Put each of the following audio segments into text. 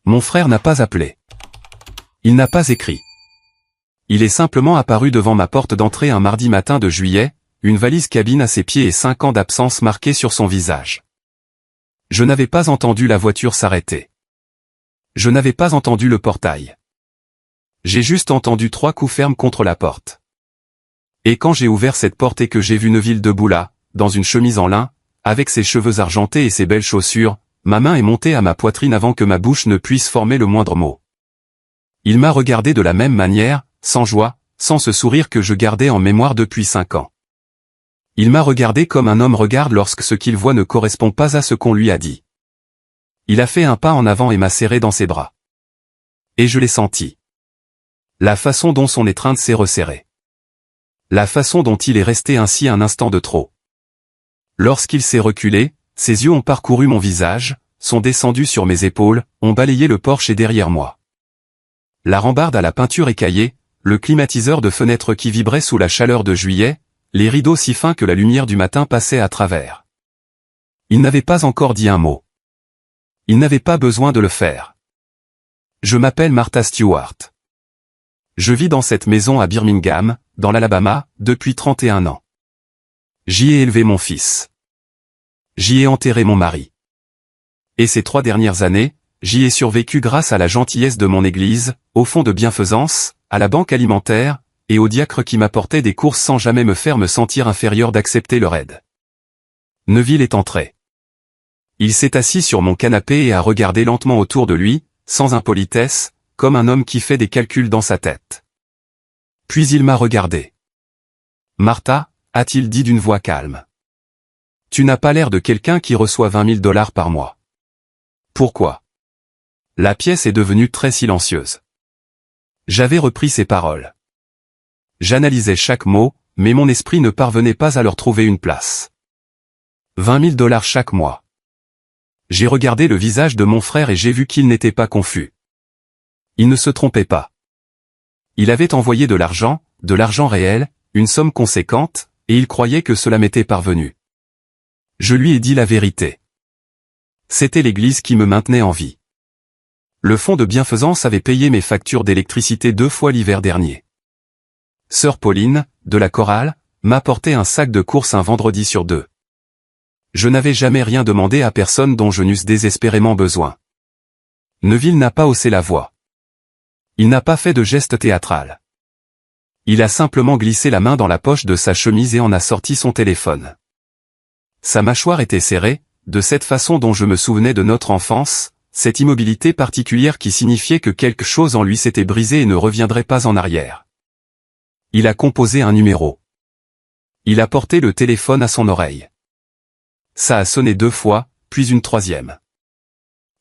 Mon frère n'a pas appelé. Il n'a pas écrit. Il est simplement apparu devant ma porte d'entrée un mardi matin de juillet, une valise cabine à ses pieds et 5 ans d'absence marqués sur son visage. Je n'avais pas entendu la voiture s'arrêter. Je n'avais pas entendu le portail. J'ai juste entendu 3 coups fermes contre la porte. Et quand j'ai ouvert cette porte et que j'ai vu Neville debout là, dans une chemise en lin, avec ses cheveux argentés et ses belles chaussures, ma main est montée à ma poitrine avant que ma bouche ne puisse former le moindre mot. Il m'a regardé de la même manière, sans joie, sans ce sourire que je gardais en mémoire depuis 5 ans. Il m'a regardé comme un homme regarde lorsque ce qu'il voit ne correspond pas à ce qu'on lui a dit. Il a fait un pas en avant et m'a serré dans ses bras. Et je l'ai senti. La façon dont son étreinte s'est resserrée. La façon dont il est resté ainsi un instant de trop. Lorsqu'il s'est reculé, ses yeux ont parcouru mon visage, sont descendus sur mes épaules, ont balayé le porche et derrière moi. La rambarde à la peinture écaillée, le climatiseur de fenêtre qui vibrait sous la chaleur de juillet, les rideaux si fins que la lumière du matin passait à travers. Il n'avait pas encore dit un mot. Il n'avait pas besoin de le faire. Je m'appelle Martha Stewart. Je vis dans cette maison à Birmingham, dans l'Alabama, depuis 31 ans. J'y ai élevé mon fils. J'y ai enterré mon mari. Et ces 3 dernières années, j'y ai survécu grâce à la gentillesse de mon église, au fonds de bienfaisance, à la banque alimentaire, et au diacre qui m'apportait des courses sans jamais me faire me sentir inférieur d'accepter leur aide. Neville est entré. Il s'est assis sur mon canapé et a regardé lentement autour de lui, sans impolitesse, comme un homme qui fait des calculs dans sa tête. Puis il m'a regardé. « Martha » a-t-il dit d'une voix calme. « Tu n'as pas l'air de quelqu'un qui reçoit 20 000 $ par mois. Pourquoi ?» La pièce est devenue très silencieuse. J'avais repris ses paroles. J'analysais chaque mot, mais mon esprit ne parvenait pas à leur trouver une place. 20 000 $ chaque mois. J'ai regardé le visage de mon frère et j'ai vu qu'il n'était pas confus. Il ne se trompait pas. Il avait envoyé de l'argent réel, une somme conséquente, et il croyait que cela m'était parvenu. Je lui ai dit la vérité. C'était l'église qui me maintenait en vie. Le fonds de bienfaisance avait payé mes factures d'électricité 2 fois l'hiver dernier. Sœur Pauline, de la chorale, m'apportait un sac de courses un vendredi sur 2. Je n'avais jamais rien demandé à personne dont je n'eusse désespérément besoin. Neville n'a pas haussé la voix. Il n'a pas fait de geste théâtral. Il a simplement glissé la main dans la poche de sa chemise et en a sorti son téléphone. Sa mâchoire était serrée, de cette façon dont je me souvenais de notre enfance, cette immobilité particulière qui signifiait que quelque chose en lui s'était brisé et ne reviendrait pas en arrière. Il a composé un numéro. Il a porté le téléphone à son oreille. Ça a sonné 2 fois, puis une 3e.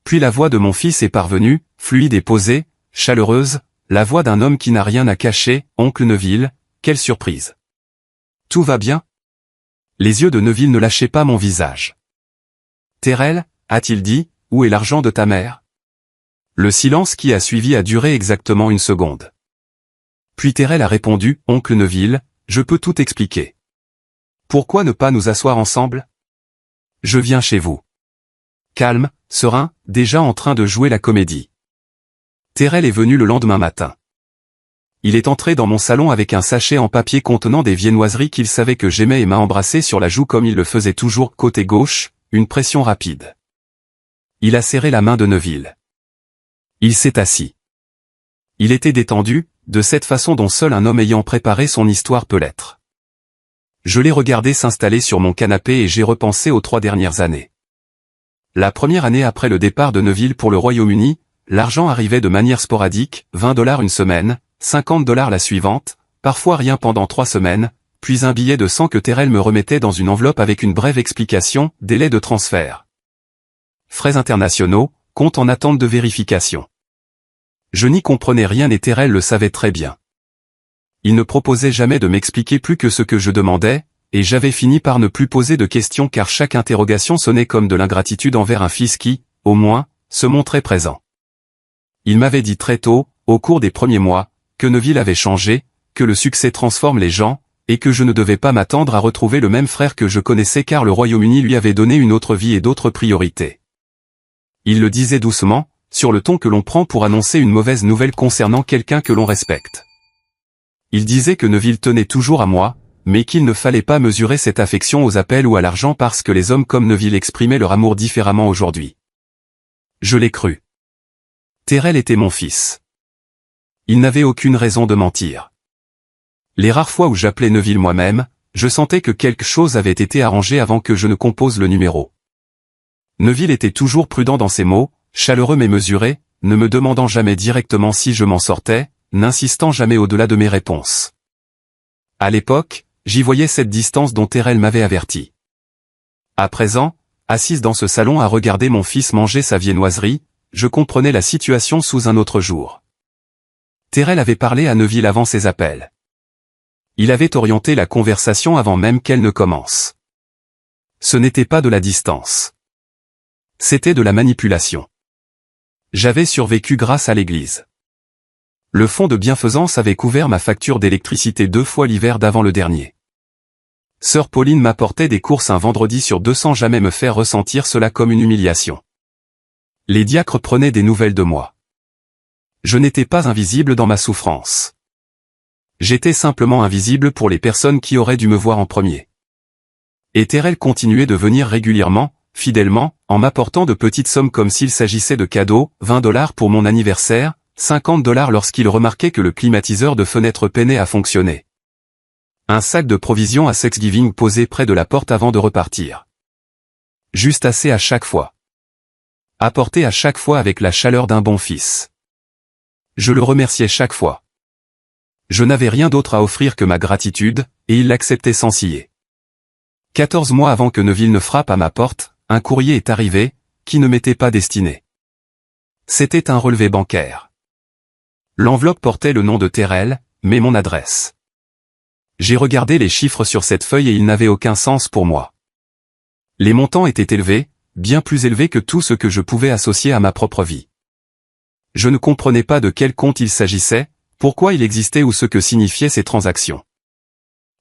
Puis la voix de mon fils est parvenue, fluide et posée, chaleureuse, la voix d'un homme qui n'a rien à cacher. « Oncle Neville, quelle surprise. Tout va bien ?» Les yeux de Neville ne lâchaient pas mon visage. « Terrell, a-t-il dit, où est l'argent de ta mère ?» Le silence qui a suivi a duré exactement 1 seconde. Puis Terrell a répondu, « Oncle Neville, je peux tout expliquer. Pourquoi ne pas nous asseoir ensemble ? Je viens chez vous. » Calme, serein, déjà en train de jouer la comédie. Terrell est venu le lendemain matin. Il est entré dans mon salon avec un sachet en papier contenant des viennoiseries qu'il savait que j'aimais et m'a embrassé sur la joue comme il le faisait toujours côté gauche, une pression rapide. Il a serré la main de Neville. Il s'est assis. Il était détendu, de cette façon dont seul un homme ayant préparé son histoire peut l'être. Je l'ai regardé s'installer sur mon canapé et j'ai repensé aux 3 dernières années. La première année après le départ de Neville pour le Royaume-Uni, l'argent arrivait de manière sporadique, 20 $ une semaine, 50 $ la suivante, parfois rien pendant 3 semaines, puis un billet de 100 que Terrell me remettait dans une enveloppe avec une brève explication, délai de transfert. Frais internationaux, compte en attente de vérification. Je n'y comprenais rien et Terrell le savait très bien. Il ne proposait jamais de m'expliquer plus que ce que je demandais, et j'avais fini par ne plus poser de questions car chaque interrogation sonnait comme de l'ingratitude envers un fils qui, au moins, se montrait présent. Il m'avait dit très tôt, au cours des premiers mois, que Neville avait changé, que le succès transforme les gens, et que je ne devais pas m'attendre à retrouver le même frère que je connaissais car le Royaume-Uni lui avait donné une autre vie et d'autres priorités. Il le disait doucement, sur le ton que l'on prend pour annoncer une mauvaise nouvelle concernant quelqu'un que l'on respecte. Il disait que Neville tenait toujours à moi, mais qu'il ne fallait pas mesurer cette affection aux appels ou à l'argent parce que les hommes comme Neville exprimaient leur amour différemment aujourd'hui. Je l'ai cru. Terrell était mon fils. Il n'avait aucune raison de mentir. Les rares fois où j'appelais Neville moi-même, je sentais que quelque chose avait été arrangé avant que je ne compose le numéro. Neville était toujours prudent dans ses mots, chaleureux mais mesuré, ne me demandant jamais directement si je m'en sortais, n'insistant jamais au-delà de mes réponses. À l'époque, j'y voyais cette distance dont Terrell m'avait averti. À présent, assise dans ce salon à regarder mon fils manger sa viennoiserie, je comprenais la situation sous un autre jour. Terrell avait parlé à Neville avant ses appels. Il avait orienté la conversation avant même qu'elle ne commence. Ce n'était pas de la distance. C'était de la manipulation. J'avais survécu grâce à l'église. Le fonds de bienfaisance avait couvert ma facture d'électricité 2 fois l'hiver d'avant le dernier. Sœur Pauline m'apportait des courses un vendredi sur 2 sans jamais me faire ressentir cela comme une humiliation. Les diacres prenaient des nouvelles de moi. Je n'étais pas invisible dans ma souffrance. J'étais simplement invisible pour les personnes qui auraient dû me voir en premier. Et Terrell continuait de venir régulièrement, fidèlement, en m'apportant de petites sommes comme s'il s'agissait de cadeaux, $20 pour mon anniversaire, $50 lorsqu'il remarquait que le climatiseur de fenêtre peinait à fonctionner. Un sac de provisions à Thanksgiving posé près de la porte avant de repartir. Juste assez à chaque fois. Apporté à chaque fois avec la chaleur d'un bon fils. Je le remerciais chaque fois. Je n'avais rien d'autre à offrir que ma gratitude, et il l'acceptait sans ciller. 14 mois avant que Neville ne frappe à ma porte, un courrier est arrivé, qui ne m'était pas destiné. C'était un relevé bancaire. L'enveloppe portait le nom de Terrell, mais mon adresse. J'ai regardé les chiffres sur cette feuille et ils n'avaient aucun sens pour moi. Les montants étaient élevés, bien plus élevés que tout ce que je pouvais associer à ma propre vie. Je ne comprenais pas de quel compte il s'agissait, pourquoi il existait ou ce que signifiaient ces transactions.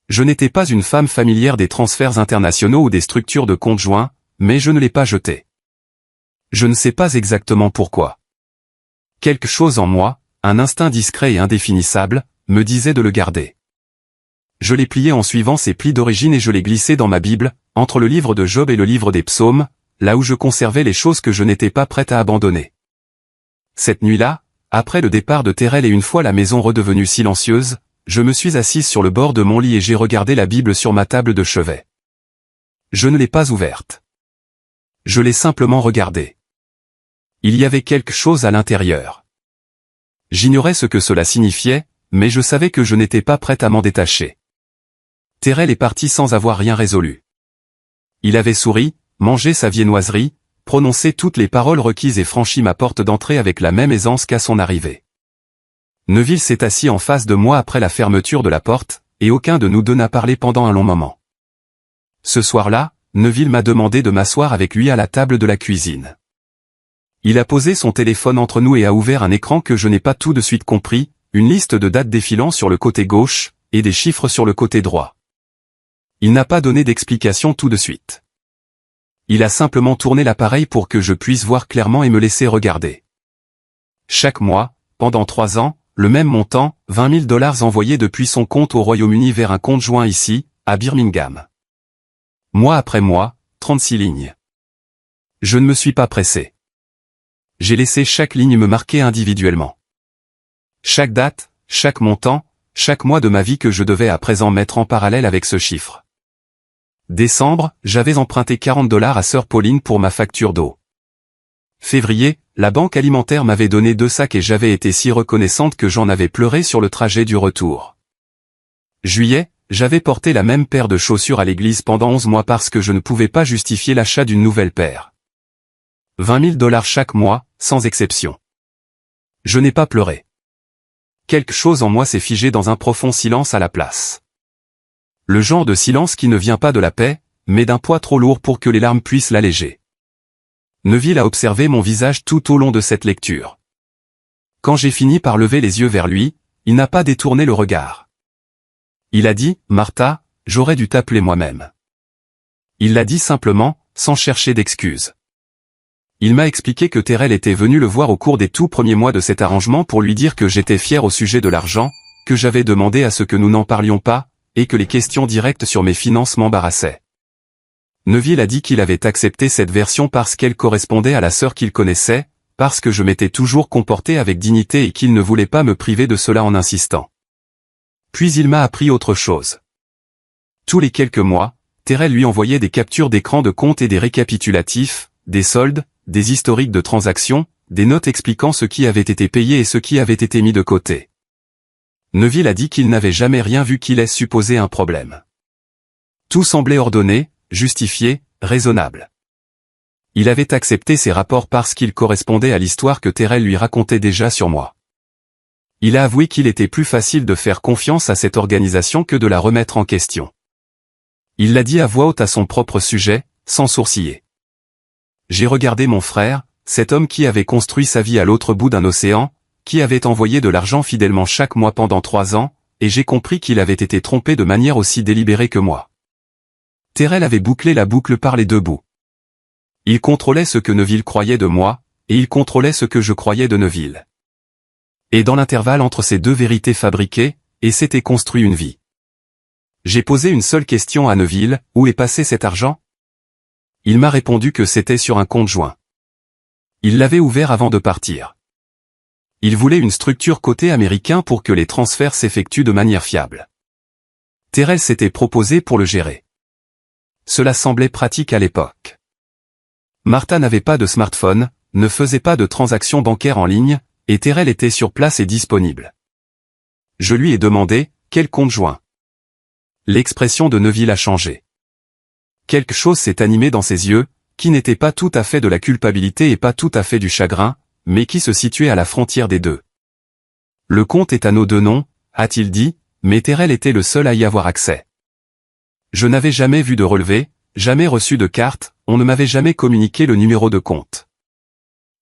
Je n'étais pas une femme familière des transferts internationaux ou des structures de comptes joints, mais je ne l'ai pas jeté. Je ne sais pas exactement pourquoi. Quelque chose en moi, un instinct discret et indéfinissable, me disait de le garder. Je l'ai plié en suivant ses plis d'origine et je l'ai glissé dans ma Bible, entre le livre de Job et le livre des psaumes, là où je conservais les choses que je n'étais pas prête à abandonner. Cette nuit-là, après le départ de Terrell et une fois la maison redevenue silencieuse, je me suis assise sur le bord de mon lit et j'ai regardé la Bible sur ma table de chevet. Je ne l'ai pas ouverte. Je l'ai simplement regardée. Il y avait quelque chose à l'intérieur. J'ignorais ce que cela signifiait, mais je savais que je n'étais pas prête à m'en détacher. Terrell est parti sans avoir rien résolu. Il avait souri, mangé sa viennoiserie, prononcé toutes les paroles requises et franchi ma porte d'entrée avec la même aisance qu'à son arrivée. Neville s'est assis en face de moi après la fermeture de la porte, et aucun de nous deux n'a parlé pendant un long moment. Ce soir-là, Neville m'a demandé de m'asseoir avec lui à la table de la cuisine. Il a posé son téléphone entre nous et a ouvert un écran que je n'ai pas tout de suite compris, une liste de dates défilant sur le côté gauche, et des chiffres sur le côté droit. Il n'a pas donné d'explication tout de suite. Il a simplement tourné l'appareil pour que je puisse voir clairement et me laisser regarder. Chaque mois, pendant 3 ans, le même montant, $20 000 envoyés depuis son compte au Royaume-Uni vers un compte joint ici, à Birmingham. Mois après mois, 36 lignes. Je ne me suis pas pressé. J'ai laissé chaque ligne me marquer individuellement. Chaque date, chaque montant, chaque mois de ma vie que je devais à présent mettre en parallèle avec ce chiffre. Décembre, j'avais emprunté $40 à sœur Pauline pour ma facture d'eau. Février, la banque alimentaire m'avait donné 2 sacs et j'avais été si reconnaissante que j'en avais pleuré sur le trajet du retour. Juillet, j'avais porté la même paire de chaussures à l'église pendant 11 mois parce que je ne pouvais pas justifier l'achat d'une nouvelle paire. $20 000 chaque mois, sans exception. Je n'ai pas pleuré. Quelque chose en moi s'est figé dans un profond silence à la place. Le genre de silence qui ne vient pas de la paix, mais d'un poids trop lourd pour que les larmes puissent l'alléger. Neville a observé mon visage tout au long de cette lecture. Quand j'ai fini par lever les yeux vers lui, il n'a pas détourné le regard. Il a dit, « Martha, j'aurais dû t'appeler moi-même. » Il l'a dit simplement, sans chercher d'excuses. Il m'a expliqué que Terrell était venu le voir au cours des tout premiers mois de cet arrangement pour lui dire que j'étais fier au sujet de l'argent, que j'avais demandé à ce que nous n'en parlions pas, et que les questions directes sur mes finances m'embarrassaient. Neville a dit qu'il avait accepté cette version parce qu'elle correspondait à la sœur qu'il connaissait, parce que je m'étais toujours comporté avec dignité et qu'il ne voulait pas me priver de cela en insistant. Puis il m'a appris autre chose. Tous les quelques mois, Terrell lui envoyait des captures d'écran de compte et des récapitulatifs, des soldes, des historiques de transactions, des notes expliquant ce qui avait été payé et ce qui avait été mis de côté. Neville a dit qu'il n'avait jamais rien vu qui laisse supposer un problème. Tout semblait ordonné, justifié, raisonnable. Il avait accepté ces rapports parce qu'ils correspondaient à l'histoire que Terrell lui racontait déjà sur moi. Il a avoué qu'il était plus facile de faire confiance à cette organisation que de la remettre en question. Il l'a dit à voix haute à son propre sujet, sans sourciller. J'ai regardé mon frère, cet homme qui avait construit sa vie à l'autre bout d'un océan, qui avait envoyé de l'argent fidèlement chaque mois pendant 3 ans, et j'ai compris qu'il avait été trompé de manière aussi délibérée que moi. Terrell avait bouclé la boucle par les deux bouts. Il contrôlait ce que Neville croyait de moi, et il contrôlait ce que je croyais de Neville. Et dans l'intervalle entre ces deux vérités fabriquées, et s'était construit une vie. J'ai posé une seule question à Neville, où est passé cet argent? Il m'a répondu que c'était sur un compte joint. Il l'avait ouvert avant de partir. Il voulait une structure côté américain pour que les transferts s'effectuent de manière fiable. Terrell s'était proposé pour le gérer. Cela semblait pratique à l'époque. Martha n'avait pas de smartphone, ne faisait pas de transactions bancaires en ligne, et Terrell était sur place et disponible. Je lui ai demandé, quel compte joint? L'expression de Neville a changé. Quelque chose s'est animé dans ses yeux, qui n'était pas tout à fait de la culpabilité et pas tout à fait du chagrin, mais qui se situait à la frontière des deux. Le compte est à nos deux noms, a-t-il dit, mais Terrell était le seul à y avoir accès. Je n'avais jamais vu de relevé, jamais reçu de carte, on ne m'avait jamais communiqué le numéro de compte.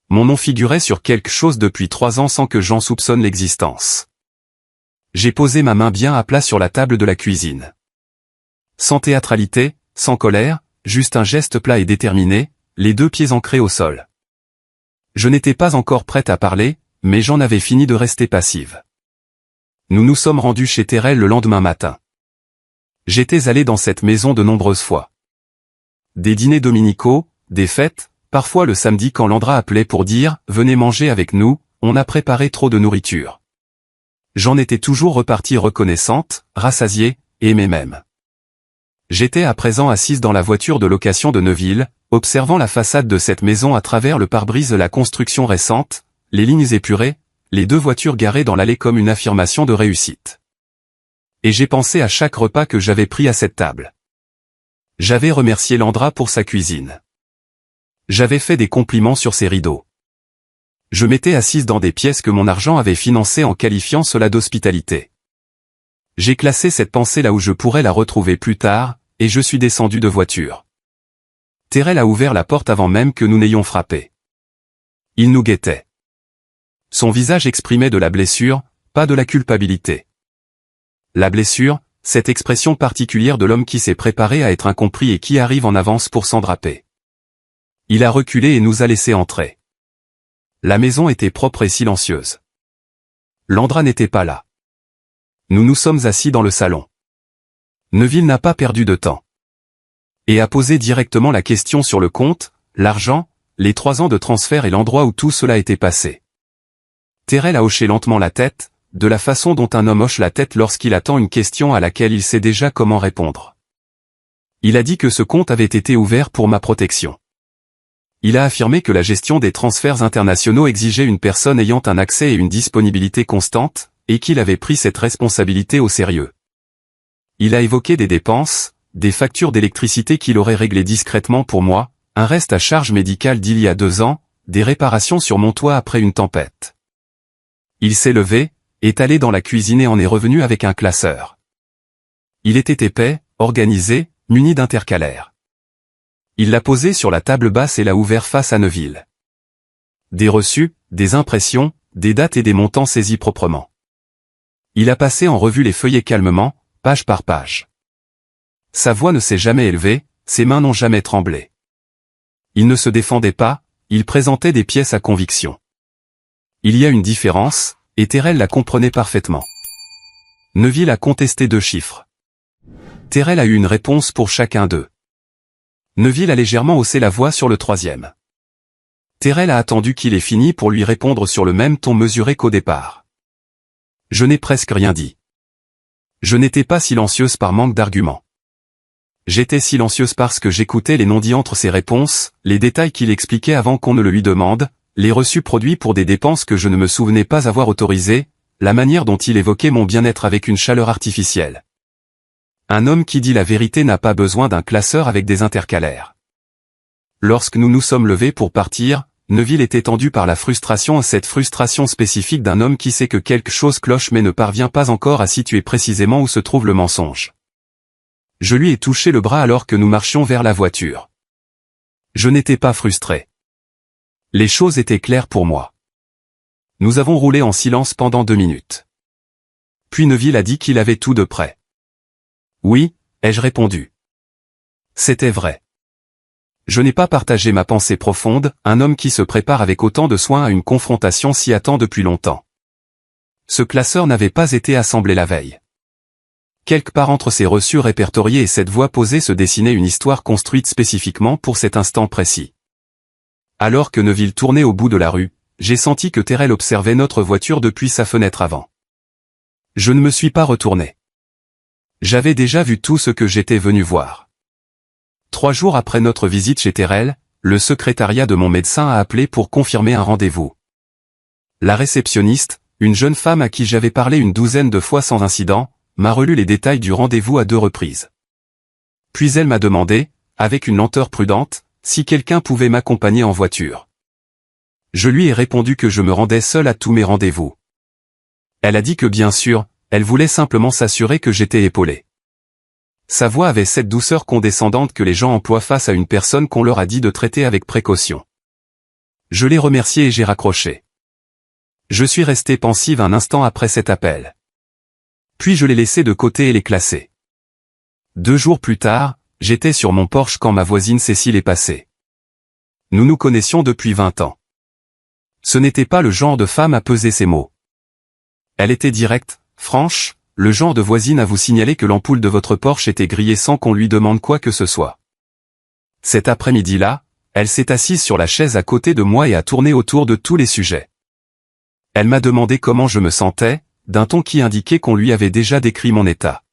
Mon nom figurait sur quelque chose depuis 3 ans sans que j'en soupçonne l'existence. J'ai posé ma main bien à plat sur la table de la cuisine. Sans théâtralité, sans colère, juste un geste plat et déterminé, les 2 pieds ancrés au sol. Je n'étais pas encore prête à parler, mais j'en avais fini de rester passive. Nous nous sommes rendus chez Terrell le lendemain matin. J'étais allé dans cette maison de nombreuses fois. Des dîners dominicaux, des fêtes, parfois le samedi quand Landra appelait pour dire « Venez manger avec nous, on a préparé trop de nourriture ». J'en étais toujours repartie reconnaissante, rassasiée, aimée même. J'étais à présent assise dans la voiture de location de Neville, observant la façade de cette maison à travers le pare-brise de la construction récente, les lignes épurées, les 2 voitures garées dans l'allée comme une affirmation de réussite. Et j'ai pensé à chaque repas que j'avais pris à cette table. J'avais remercié Landra pour sa cuisine. J'avais fait des compliments sur ses rideaux. Je m'étais assise dans des pièces que mon argent avait financées en qualifiant cela d'hospitalité. J'ai classé cette pensée là où je pourrais la retrouver plus tard, et je suis descendu de voiture. Terrell a ouvert la porte avant même que nous n'ayons frappé. Il nous guettait. Son visage exprimait de la blessure, pas de la culpabilité. La blessure, cette expression particulière de l'homme qui s'est préparé à être incompris et qui arrive en avance pour s'endraper. Il a reculé et nous a laissé entrer. La maison était propre et silencieuse. Landra n'était pas là. Nous nous sommes assis dans le salon. Neville n'a pas perdu de temps. Et a posé directement la question sur le compte, l'argent, les 3 ans de transfert et l'endroit où tout cela était passé. Terrell a hoché lentement la tête, de la façon dont un homme hoche la tête lorsqu'il attend une question à laquelle il sait déjà comment répondre. Il a dit que ce compte avait été ouvert pour ma protection. Il a affirmé que la gestion des transferts internationaux exigeait une personne ayant un accès et une disponibilité constante, et qu'il avait pris cette responsabilité au sérieux. Il a évoqué des dépenses, des factures d'électricité qu'il aurait réglées discrètement pour moi, un reste à charge médicale d'il y a 2 ans, des réparations sur mon toit après une tempête. Il s'est levé, est allé dans la cuisine et en est revenu avec un classeur. Il était épais, organisé, muni d'intercalaires. Il l'a posé sur la table basse et l'a ouvert face à Neville. Des reçus, des impressions, des dates et des montants saisis proprement. Il a passé en revue les feuillets calmement, page par page. Sa voix ne s'est jamais élevée, ses mains n'ont jamais tremblé. Il ne se défendait pas, il présentait des pièces à conviction. Il y a une différence, et Terrell la comprenait parfaitement. Neville a contesté 2 chiffres. Terrell a eu une réponse pour chacun d'eux. Neville a légèrement haussé la voix sur le 3e. Terrell a attendu qu'il ait fini pour lui répondre sur le même ton mesuré qu'au départ. Je n'ai presque rien dit. Je n'étais pas silencieuse par manque d'arguments. J'étais silencieuse parce que j'écoutais les non-dits entre ses réponses, les détails qu'il expliquait avant qu'on ne le lui demande, les reçus produits pour des dépenses que je ne me souvenais pas avoir autorisées, la manière dont il évoquait mon bien-être avec une chaleur artificielle. Un homme qui dit la vérité n'a pas besoin d'un classeur avec des intercalaires. Lorsque nous nous sommes levés pour partir, Neville était tendu par la frustration, cette frustration spécifique d'un homme qui sait que quelque chose cloche mais ne parvient pas encore à situer précisément où se trouve le mensonge. Je lui ai touché le bras alors que nous marchions vers la voiture. Je n'étais pas frustré. Les choses étaient claires pour moi. Nous avons roulé en silence pendant 2 minutes. Puis Neville a dit qu'il avait tout de prêt. Oui, ai-je répondu. C'était vrai. Je n'ai pas partagé ma pensée profonde, un homme qui se prépare avec autant de soin à une confrontation s'y attend depuis longtemps. Ce classeur n'avait pas été assemblé la veille. Quelque part entre ces reçus répertoriés et cette voix posée se dessinait une histoire construite spécifiquement pour cet instant précis. Alors que Neville tournait au bout de la rue, j'ai senti que Terrell observait notre voiture depuis sa fenêtre avant. Je ne me suis pas retourné. J'avais déjà vu tout ce que j'étais venu voir. 3 jours après notre visite chez Terrell, le secrétariat de mon médecin a appelé pour confirmer un rendez-vous. La réceptionniste, une jeune femme à qui j'avais parlé une 12aine de fois sans incident, m'a relu les détails du rendez-vous à 2 reprises. Puis elle m'a demandé, avec une lenteur prudente, si quelqu'un pouvait m'accompagner en voiture. Je lui ai répondu que je me rendais seul à tous mes rendez-vous. Elle a dit que bien sûr, elle voulait simplement s'assurer que j'étais épaulé. Sa voix avait cette douceur condescendante que les gens emploient face à une personne qu'on leur a dit de traiter avec précaution. Je l'ai remercié et j'ai raccroché. Je suis resté pensive un instant après cet appel. Puis je l'ai laissé de côté et l'ai classé. 2 jours plus tard, j'étais sur mon porche quand ma voisine Cécile est passée. Nous nous connaissions depuis 20 ans. Ce n'était pas le genre de femme à peser ses mots. Elle était directe, franche, le genre de voisine à vous signaler que l'ampoule de votre Porsche était grillée sans qu'on lui demande quoi que ce soit. Cet après-midi-là, elle s'est assise sur la chaise à côté de moi et a tourné autour de tous les sujets. Elle m'a demandé comment je me sentais, d'un ton qui indiquait qu'on lui avait déjà décrit mon état.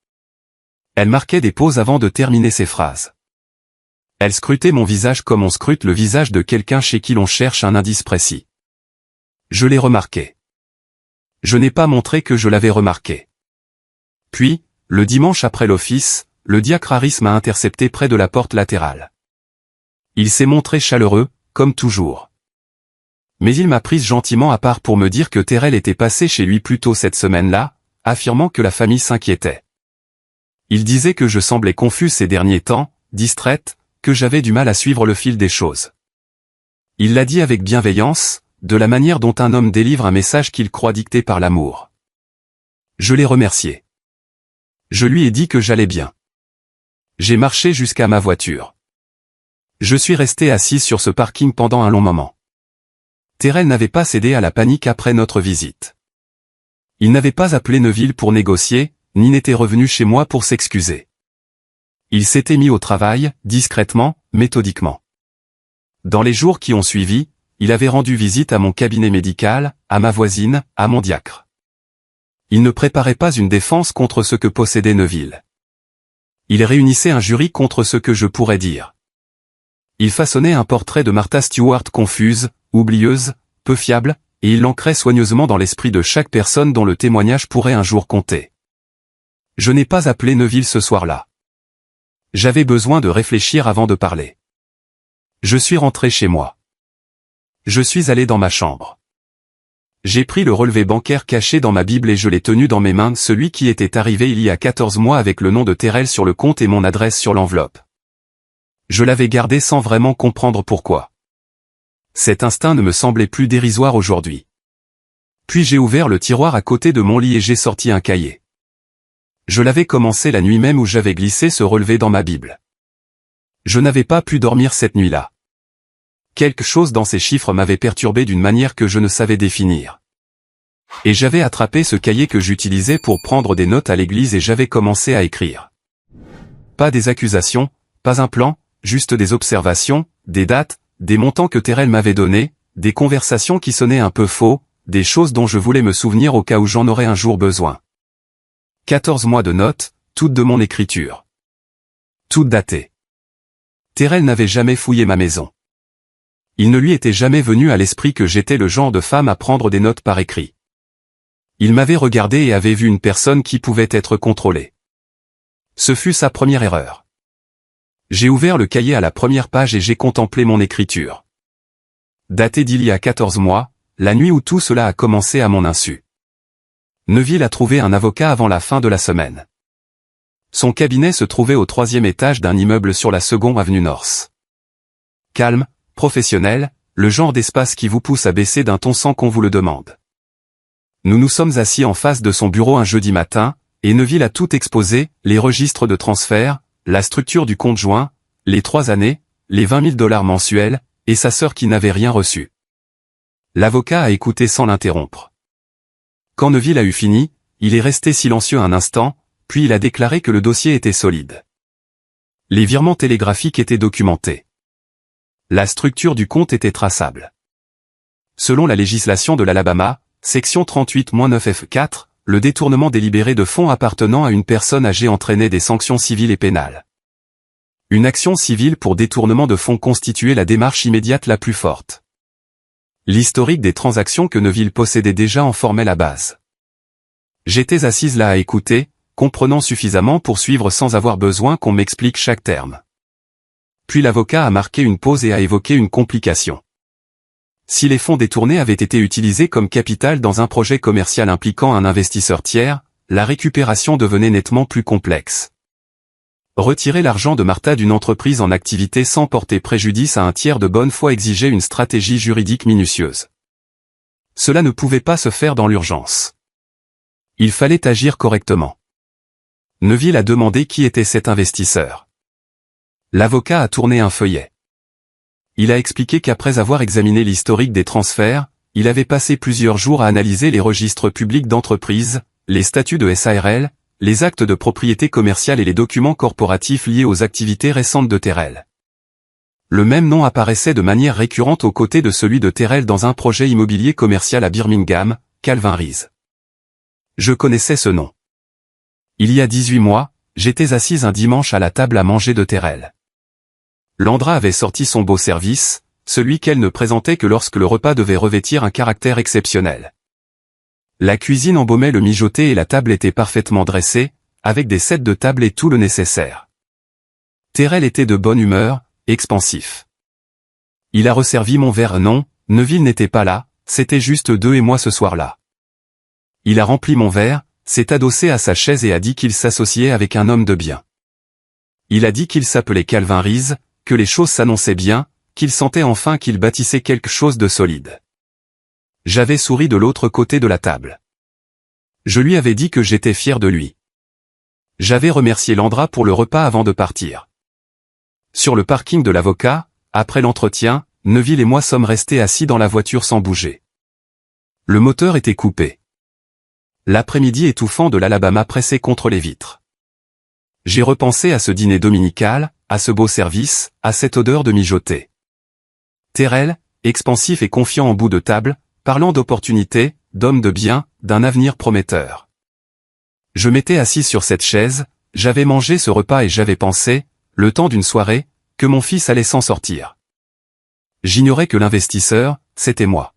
Elle marquait des pauses avant de terminer ses phrases. Elle scrutait mon visage comme on scrute le visage de quelqu'un chez qui l'on cherche un indice précis. Je l'ai remarqué. Je n'ai pas montré que je l'avais remarqué. Puis, le dimanche après l'office, le diacre Harris m'a intercepté près de la porte latérale. Il s'est montré chaleureux, comme toujours. Mais il m'a prise gentiment à part pour me dire que Terrell était passé chez lui plus tôt cette semaine-là, affirmant que la famille s'inquiétait. Il disait que je semblais confuse ces derniers temps, distraite, que j'avais du mal à suivre le fil des choses. Il l'a dit avec bienveillance, de la manière dont un homme délivre un message qu'il croit dicté par l'amour. Je l'ai remercié. Je lui ai dit que j'allais bien. J'ai marché jusqu'à ma voiture. Je suis resté assis sur ce parking pendant un long moment. Terrell n'avait pas cédé à la panique après notre visite. Il n'avait pas appelé Neville pour négocier, ni n'était revenu chez moi pour s'excuser. Il s'était mis au travail, discrètement, méthodiquement. Dans les jours qui ont suivi, il avait rendu visite à mon cabinet médical, à ma voisine, à mon diacre. Il ne préparait pas une défense contre ce que possédait Neville. Il réunissait un jury contre ce que je pourrais dire. Il façonnait un portrait de Martha Stewart confuse, oublieuse, peu fiable, et il l'ancrait soigneusement dans l'esprit de chaque personne dont le témoignage pourrait un jour compter. Je n'ai pas appelé Neville ce soir-là. J'avais besoin de réfléchir avant de parler. Je suis rentré chez moi. Je suis allé dans ma chambre. J'ai pris le relevé bancaire caché dans ma Bible et je l'ai tenu dans mes mains, celui qui était arrivé il y a 14 mois avec le nom de Terrell sur le compte et mon adresse sur l'enveloppe. Je l'avais gardé sans vraiment comprendre pourquoi. Cet instinct ne me semblait plus dérisoire aujourd'hui. Puis j'ai ouvert le tiroir à côté de mon lit et j'ai sorti un cahier. Je l'avais commencé la nuit même où j'avais glissé ce relevé dans ma Bible. Je n'avais pas pu dormir cette nuit-là. Quelque chose dans ces chiffres m'avait perturbé d'une manière que je ne savais définir. Et j'avais attrapé ce cahier que j'utilisais pour prendre des notes à l'église et j'avais commencé à écrire. Pas des accusations, pas un plan, juste des observations, des dates, des montants que Terrell m'avait donnés, des conversations qui sonnaient un peu faux, des choses dont je voulais me souvenir au cas où j'en aurais un jour besoin. 14 mois de notes, toutes de mon écriture. Toutes datées. Terrell n'avait jamais fouillé ma maison. Il ne lui était jamais venu à l'esprit que j'étais le genre de femme à prendre des notes par écrit. Il m'avait regardé et avait vu une personne qui pouvait être contrôlée. Ce fut sa première erreur. J'ai ouvert le cahier à la première page et j'ai contemplé mon écriture. Daté d'il y a 14 mois, la nuit où tout cela a commencé à mon insu. Neville a trouvé un avocat avant la fin de la semaine. Son cabinet se trouvait au 3e étage d'un immeuble sur la 2nd avenue North. Calme, professionnel, le genre d'espace qui vous pousse à baisser d'un ton sans qu'on vous le demande. Nous nous sommes assis en face de son bureau un jeudi matin, et Neville a tout exposé, les registres de transfert, la structure du compte joint, les 3 années, les 20 000 $ mensuels, et sa sœur qui n'avait rien reçu. L'avocat a écouté sans l'interrompre. Quand Neville a eu fini, il est resté silencieux un instant, puis il a déclaré que le dossier était solide. Les virements télégraphiques étaient documentés. La structure du compte était traçable. Selon la législation de l'Alabama, section 38-9 F4, le détournement délibéré de fonds appartenant à une personne âgée entraînait des sanctions civiles et pénales. Une action civile pour détournement de fonds constituait la démarche immédiate la plus forte. L'historique des transactions que Neville possédait déjà en formait la base. J'étais assise là à écouter, comprenant suffisamment pour suivre sans avoir besoin qu'on m'explique chaque terme. Puis l'avocat a marqué une pause et a évoqué une complication. Si les fonds détournés avaient été utilisés comme capital dans un projet commercial impliquant un investisseur tiers, la récupération devenait nettement plus complexe. Retirer l'argent de Martha d'une entreprise en activité sans porter préjudice à un tiers de bonne foi exigeait une stratégie juridique minutieuse. Cela ne pouvait pas se faire dans l'urgence. Il fallait agir correctement. Neville a demandé qui était cet investisseur. L'avocat a tourné un feuillet. Il a expliqué qu'après avoir examiné l'historique des transferts, il avait passé plusieurs jours à analyser les registres publics d'entreprises, les statuts de SARL, les actes de propriété commerciale et les documents corporatifs liés aux activités récentes de Terrell. Le même nom apparaissait de manière récurrente aux côtés de celui de Terrell dans un projet immobilier commercial à Birmingham, Calvin Rees. Je connaissais ce nom. Il y a 18 mois, j'étais assise un dimanche à la table à manger de Terrell. Landra avait sorti son beau service, celui qu'elle ne présentait que lorsque le repas devait revêtir un caractère exceptionnel. La cuisine embaumait le mijoté et la table était parfaitement dressée, avec des sets de table et tout le nécessaire. Terrell était de bonne humeur, expansif. Il a resservi mon verre. Non, Neville n'était pas là, c'était juste deux et moi ce soir-là. Il a rempli mon verre, s'est adossé à sa chaise et a dit qu'il s'associait avec un homme de bien. Il a dit qu'il s'appelait Calvin Rees, que les choses s'annonçaient bien, qu'il sentait enfin qu'il bâtissait quelque chose de solide. J'avais souri de l'autre côté de la table. Je lui avais dit que j'étais fier de lui. J'avais remercié Landra pour le repas avant de partir. Sur le parking de l'avocat, après l'entretien, Neville et moi sommes restés assis dans la voiture sans bouger. Le moteur était coupé. L'après-midi étouffant de l'Alabama pressait contre les vitres. J'ai repensé à ce dîner dominical, à ce beau service, à cette odeur de mijoté. Terrell, expansif et confiant en bout de table, parlant d'opportunités, d'hommes de bien, d'un avenir prometteur. Je m'étais assis sur cette chaise, j'avais mangé ce repas et j'avais pensé, le temps d'une soirée, que mon fils allait s'en sortir. J'ignorais que l'investisseur, c'était moi.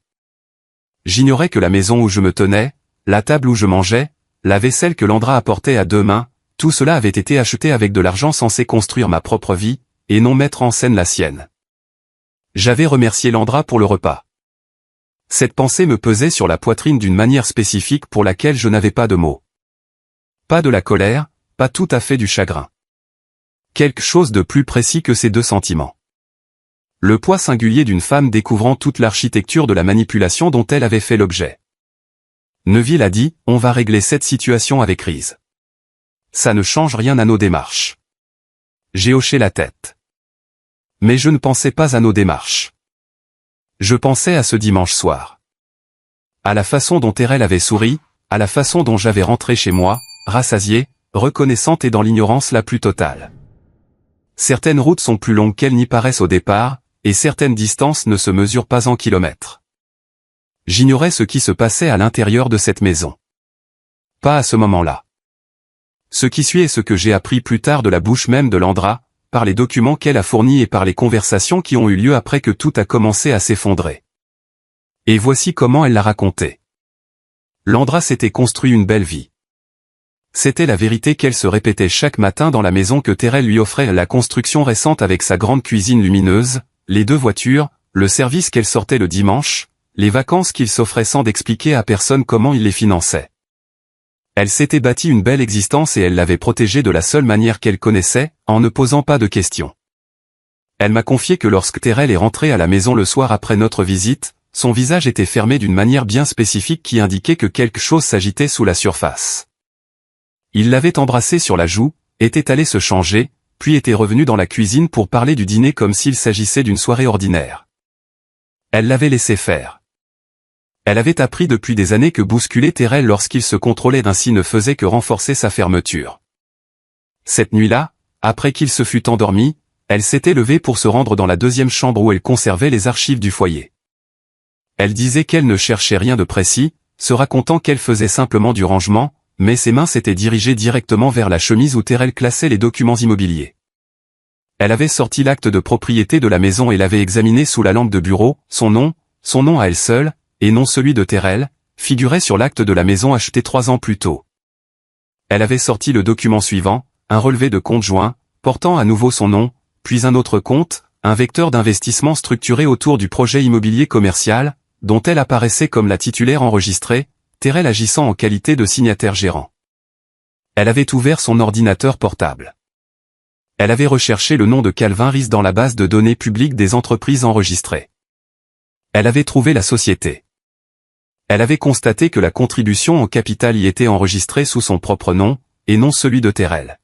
J'ignorais que la maison où je me tenais, la table où je mangeais, la vaisselle que Landra apportait à deux mains, tout cela avait été acheté avec de l'argent censé construire ma propre vie, et non mettre en scène la sienne. J'avais remercié Landra pour le repas. Cette pensée me pesait sur la poitrine d'une manière spécifique pour laquelle je n'avais pas de mots. Pas de la colère, pas tout à fait du chagrin. Quelque chose de plus précis que ces deux sentiments. Le poids singulier d'une femme découvrant toute l'architecture de la manipulation dont elle avait fait l'objet. Neville a dit, on va régler cette situation avec Rees. Ça ne change rien à nos démarches. J'ai hoché la tête. Mais je ne pensais pas à nos démarches. Je pensais à ce dimanche soir. À la façon dont Thérèse avait souri, à la façon dont j'avais rentré chez moi, rassasiée, reconnaissante et dans l'ignorance la plus totale. Certaines routes sont plus longues qu'elles n'y paraissent au départ, et certaines distances ne se mesurent pas en kilomètres. J'ignorais ce qui se passait à l'intérieur de cette maison. Pas à ce moment-là. Ce qui suit est ce que j'ai appris plus tard de la bouche même de Landra, par les documents qu'elle a fournis et par les conversations qui ont eu lieu après que tout a commencé à s'effondrer. Et voici comment elle l'a raconté. Landra s'était construit une belle vie. C'était la vérité qu'elle se répétait chaque matin dans la maison que Thérèse lui offrait, la construction récente avec sa grande cuisine lumineuse, les 2 voitures, le service qu'elle sortait le dimanche, les vacances qu'il s'offrait sans d'expliquer à personne comment il les finançait. Elle s'était bâtie une belle existence et elle l'avait protégée de la seule manière qu'elle connaissait, en ne posant pas de questions. Elle m'a confié que lorsque Thérèse est rentrée à la maison le soir après notre visite, son visage était fermé d'une manière bien spécifique qui indiquait que quelque chose s'agitait sous la surface. Il l'avait embrassée sur la joue, était allé se changer, puis était revenu dans la cuisine pour parler du dîner comme s'il s'agissait d'une soirée ordinaire. Elle l'avait laissé faire. Elle avait appris depuis des années que bousculer Thérèse lorsqu'il se contrôlait ainsi ne faisait que renforcer sa fermeture. Cette nuit-là, après qu'il se fût endormi, elle s'était levée pour se rendre dans la 2e chambre où elle conservait les archives du foyer. Elle disait qu'elle ne cherchait rien de précis, se racontant qu'elle faisait simplement du rangement, mais ses mains s'étaient dirigées directement vers la chemise où Thérèse classait les documents immobiliers. Elle avait sorti l'acte de propriété de la maison et l'avait examiné sous la lampe de bureau, son nom à elle seule, et non celui de Thérèse, figurait sur l'acte de la maison acheté 3 ans plus tôt. Elle avait sorti le document suivant, un relevé de compte joint, portant à nouveau son nom, puis un autre compte, un vecteur d'investissement structuré autour du projet immobilier commercial, dont elle apparaissait comme la titulaire enregistrée, Thérèse agissant en qualité de signataire gérant. Elle avait ouvert son ordinateur portable. Elle avait recherché le nom de Calvin Riis dans la base de données publique des entreprises enregistrées. Elle avait trouvé la société. Elle avait constaté que la contribution en capital y était enregistrée sous son propre nom, et non celui de Thérèse.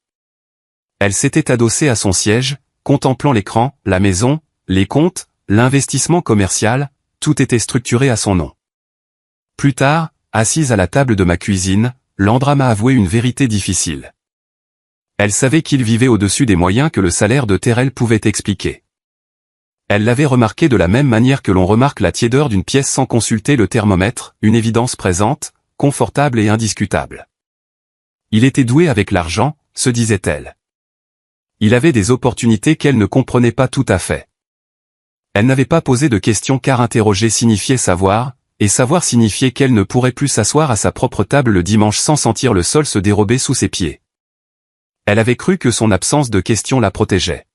Elle s'était adossée à son siège, contemplant l'écran, la maison, les comptes, l'investissement commercial, tout était structuré à son nom. Plus tard, assise à la table de ma cuisine, Landra m'a avoué une vérité difficile. Elle savait qu'il vivait au-dessus des moyens que le salaire de Thérèse pouvait expliquer. Elle l'avait remarqué de la même manière que l'on remarque la tiédeur d'une pièce sans consulter le thermomètre, une évidence présente, confortable et indiscutable. Il était doué avec l'argent, se disait-elle. Il avait des opportunités qu'elle ne comprenait pas tout à fait. Elle n'avait pas posé de questions car interroger signifiait savoir, et savoir signifiait qu'elle ne pourrait plus s'asseoir à sa propre table le dimanche sans sentir le sol se dérober sous ses pieds. Elle avait cru que son absence de questions la protégeait.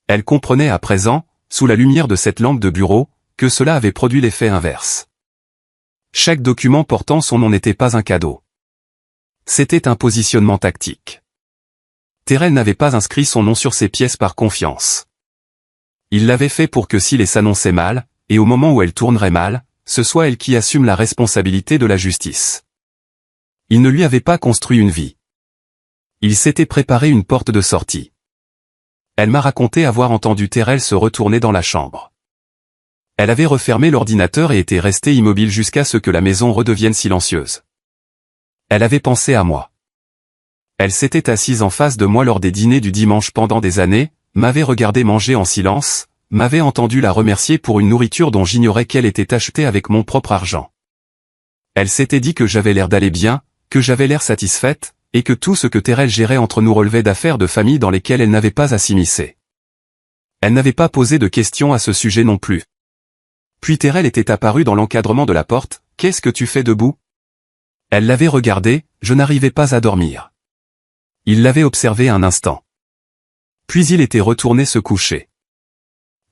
Elle comprenait à présent, sous la lumière de cette lampe de bureau, que cela avait produit l'effet inverse. Chaque document portant son nom n'était pas un cadeau. C'était un positionnement tactique. Thérèse n'avait pas inscrit son nom sur ces pièces par confiance. Il l'avait fait pour que s'il s'annonçait mal, et au moment où elle tournerait mal, ce soit elle qui assume la responsabilité de la justice. Il ne lui avait pas construit une vie. Il s'était préparé une porte de sortie. Elle m'a raconté avoir entendu Thérèse se retourner dans la chambre. Elle avait refermé l'ordinateur et était restée immobile jusqu'à ce que la maison redevienne silencieuse. Elle avait pensé à moi. Elle s'était assise en face de moi lors des dîners du dimanche pendant des années, m'avait regardé manger en silence, m'avait entendu la remercier pour une nourriture dont j'ignorais qu'elle était achetée avec mon propre argent. Elle s'était dit que j'avais l'air d'aller bien, que j'avais l'air satisfaite, et que tout ce que Thérèse gérait entre nous relevait d'affaires de famille dans lesquelles elle n'avait pas à s'immiscer. Elle n'avait pas posé de questions à ce sujet non plus. Puis Thérèse était apparue dans l'encadrement de la porte. « Qu'est-ce que tu fais debout ?» Elle l'avait regardé, je n'arrivais pas à dormir. Il l'avait observé un instant. Puis il était retourné se coucher.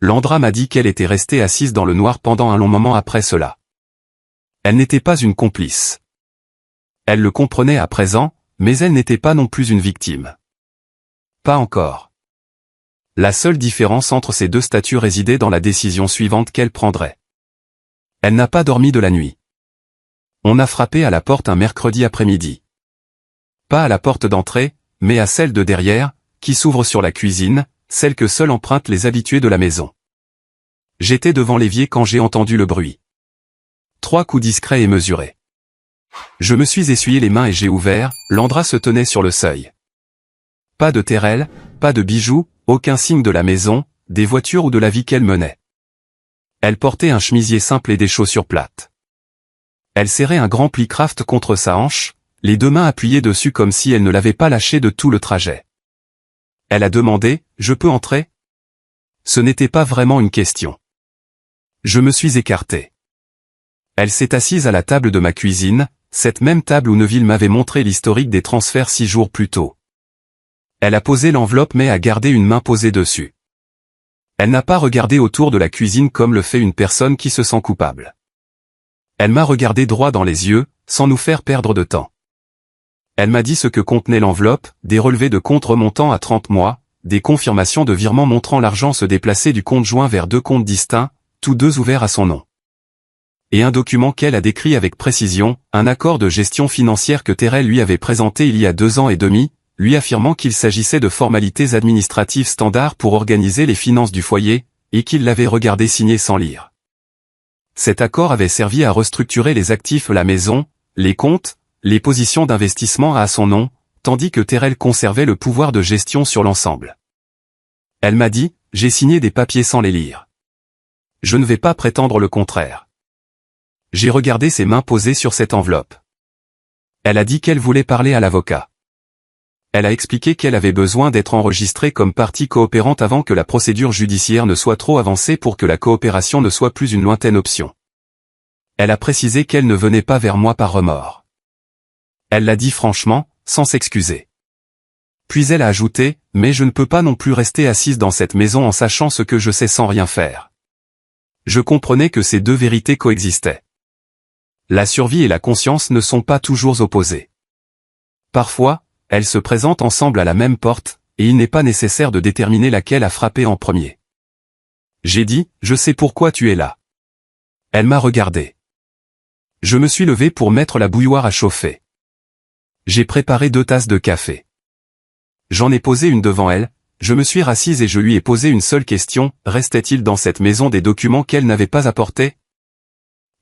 Landra m'a dit qu'elle était restée assise dans le noir pendant un long moment après cela. Elle n'était pas une complice. Elle le comprenait à présent, mais elle n'était pas non plus une victime. Pas encore. La seule différence entre ces deux statuts résidait dans la décision suivante qu'elle prendrait. Elle n'a pas dormi de la nuit. On a frappé à la porte un mercredi après-midi. Pas à la porte d'entrée, mais à celle de derrière, qui s'ouvre sur la cuisine, celle que seuls empruntent les habitués de la maison. J'étais devant l'évier quand j'ai entendu le bruit. 3 coups discrets et mesurés. Je me suis essuyé les mains et j'ai ouvert, Landra se tenait sur le seuil. Pas de Thérèle, pas de bijoux, aucun signe de la maison, des voitures ou de la vie qu'elle menait. Elle portait un chemisier simple et des chaussures plates. Elle serrait un grand pli craft contre sa hanche, les 2 mains appuyées dessus comme si elle ne l'avait pas lâché de tout le trajet. Elle a demandé, « Je peux entrer ?» Ce n'était pas vraiment une question. Je me suis écarté. Elle s'est assise à la table de ma cuisine, cette même table où Neville m'avait montré l'historique des transferts 6 jours plus tôt. Elle a posé l'enveloppe mais a gardé une main posée dessus. Elle n'a pas regardé autour de la cuisine comme le fait une personne qui se sent coupable. Elle m'a regardé droit dans les yeux, sans nous faire perdre de temps. Elle m'a dit ce que contenait l'enveloppe, des relevés de compte remontant à 30 mois, des confirmations de virement montrant l'argent se déplacer du compte joint vers 2 comptes distincts, tous 2 ouverts à son nom. Et un document qu'elle a décrit avec précision, un accord de gestion financière que Thérèle lui avait présenté il y a 2 ans et demi, lui affirmant qu'il s'agissait de formalités administratives standards pour organiser les finances du foyer, et qu'il l'avait regardé signer sans lire. Cet accord avait servi à restructurer les actifs de la maison, les comptes, les positions d'investissement à son nom, tandis que Thérèle conservait le pouvoir de gestion sur l'ensemble. Elle m'a dit, j'ai signé des papiers sans les lire. Je ne vais pas prétendre le contraire. J'ai regardé ses mains posées sur cette enveloppe. Elle a dit qu'elle voulait parler à l'avocat. Elle a expliqué qu'elle avait besoin d'être enregistrée comme partie coopérante avant que la procédure judiciaire ne soit trop avancée pour que la coopération ne soit plus une lointaine option. Elle a précisé qu'elle ne venait pas vers moi par remords. Elle l'a dit franchement, sans s'excuser. Puis elle a ajouté, « Mais je ne peux pas non plus rester assise dans cette maison en sachant ce que je sais sans rien faire. » Je comprenais que ces 2 vérités coexistaient. La survie et la conscience ne sont pas toujours opposées. Parfois, elles se présentent ensemble à la même porte, et il n'est pas nécessaire de déterminer laquelle a frappé en premier. J'ai dit, « Je sais pourquoi tu es là. » Elle m'a regardé. Je me suis levé pour mettre la bouilloire à chauffer. J'ai préparé 2 tasses de café. J'en ai posé une devant elle, je me suis rassise et je lui ai posé une seule question, restait-il dans cette maison des documents qu'elle n'avait pas apportés?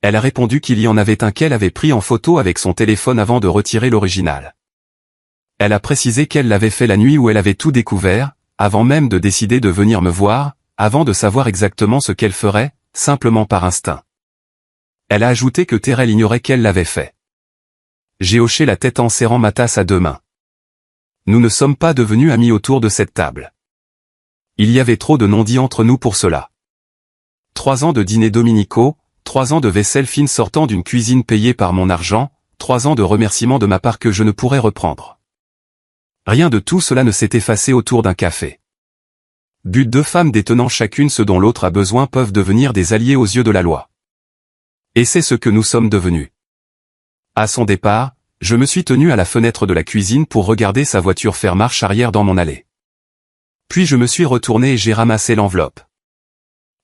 Elle a répondu qu'il y en avait un qu'elle avait pris en photo avec son téléphone avant de retirer l'original. Elle a précisé qu'elle l'avait fait la nuit où elle avait tout découvert, avant même de décider de venir me voir, avant de savoir exactement ce qu'elle ferait, simplement par instinct. Elle a ajouté que Thérèle ignorait qu'elle l'avait fait. J'ai hoché la tête en serrant ma tasse à 2 mains. Nous ne sommes pas devenus amis autour de cette table. Il y avait trop de non-dits entre nous pour cela. 3 ans de dîners dominicaux, 3 ans de vaisselle fine sortant d'une cuisine payée par mon argent, 3 ans de remerciements de ma part que je ne pourrais reprendre. Rien de tout cela ne s'est effacé autour d'un café. But 2 femmes détenant chacune ce dont l'autre a besoin peuvent devenir des alliés aux yeux de la loi. Et c'est ce que nous sommes devenus. À son départ, je me suis tenu à la fenêtre de la cuisine pour regarder sa voiture faire marche arrière dans mon allée. Puis je me suis retourné et j'ai ramassé l'enveloppe.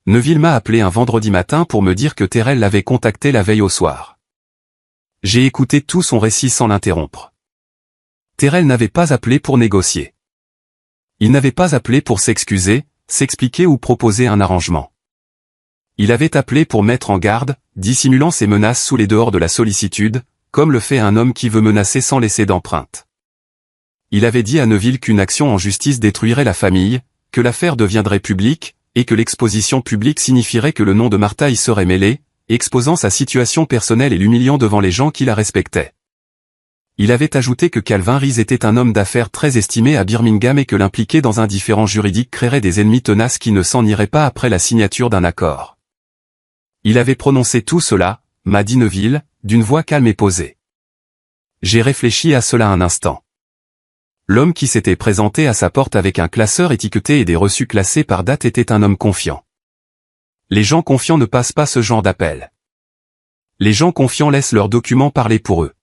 Neville m'a appelé un vendredi matin pour me dire que Thérèle l'avait contacté la veille au soir. J'ai écouté tout son récit sans l'interrompre. Thérèle n'avait pas appelé pour négocier. Il n'avait pas appelé pour s'excuser, s'expliquer ou proposer un arrangement. Il avait appelé pour mettre en garde, dissimulant ses menaces sous les dehors de la sollicitude, comme le fait un homme qui veut menacer sans laisser d'empreinte. Il avait dit à Neville qu'une action en justice détruirait la famille, que l'affaire deviendrait publique, et que l'exposition publique signifierait que le nom de Martha y serait mêlé, exposant sa situation personnelle et l'humiliant devant les gens qui la respectaient. Il avait ajouté que Calvin Rees était un homme d'affaires très estimé à Birmingham et que l'impliquer dans un différend juridique créerait des ennemis tenaces qui ne s'en iraient pas après la signature d'un accord. Il avait prononcé tout cela, m'a dit Neville, d'une voix calme et posée. J'ai réfléchi à cela un instant. L'homme qui s'était présenté à sa porte avec un classeur étiqueté et des reçus classés par date était un homme confiant. Les gens confiants ne passent pas ce genre d'appel. Les gens confiants laissent leurs documents parler pour eux.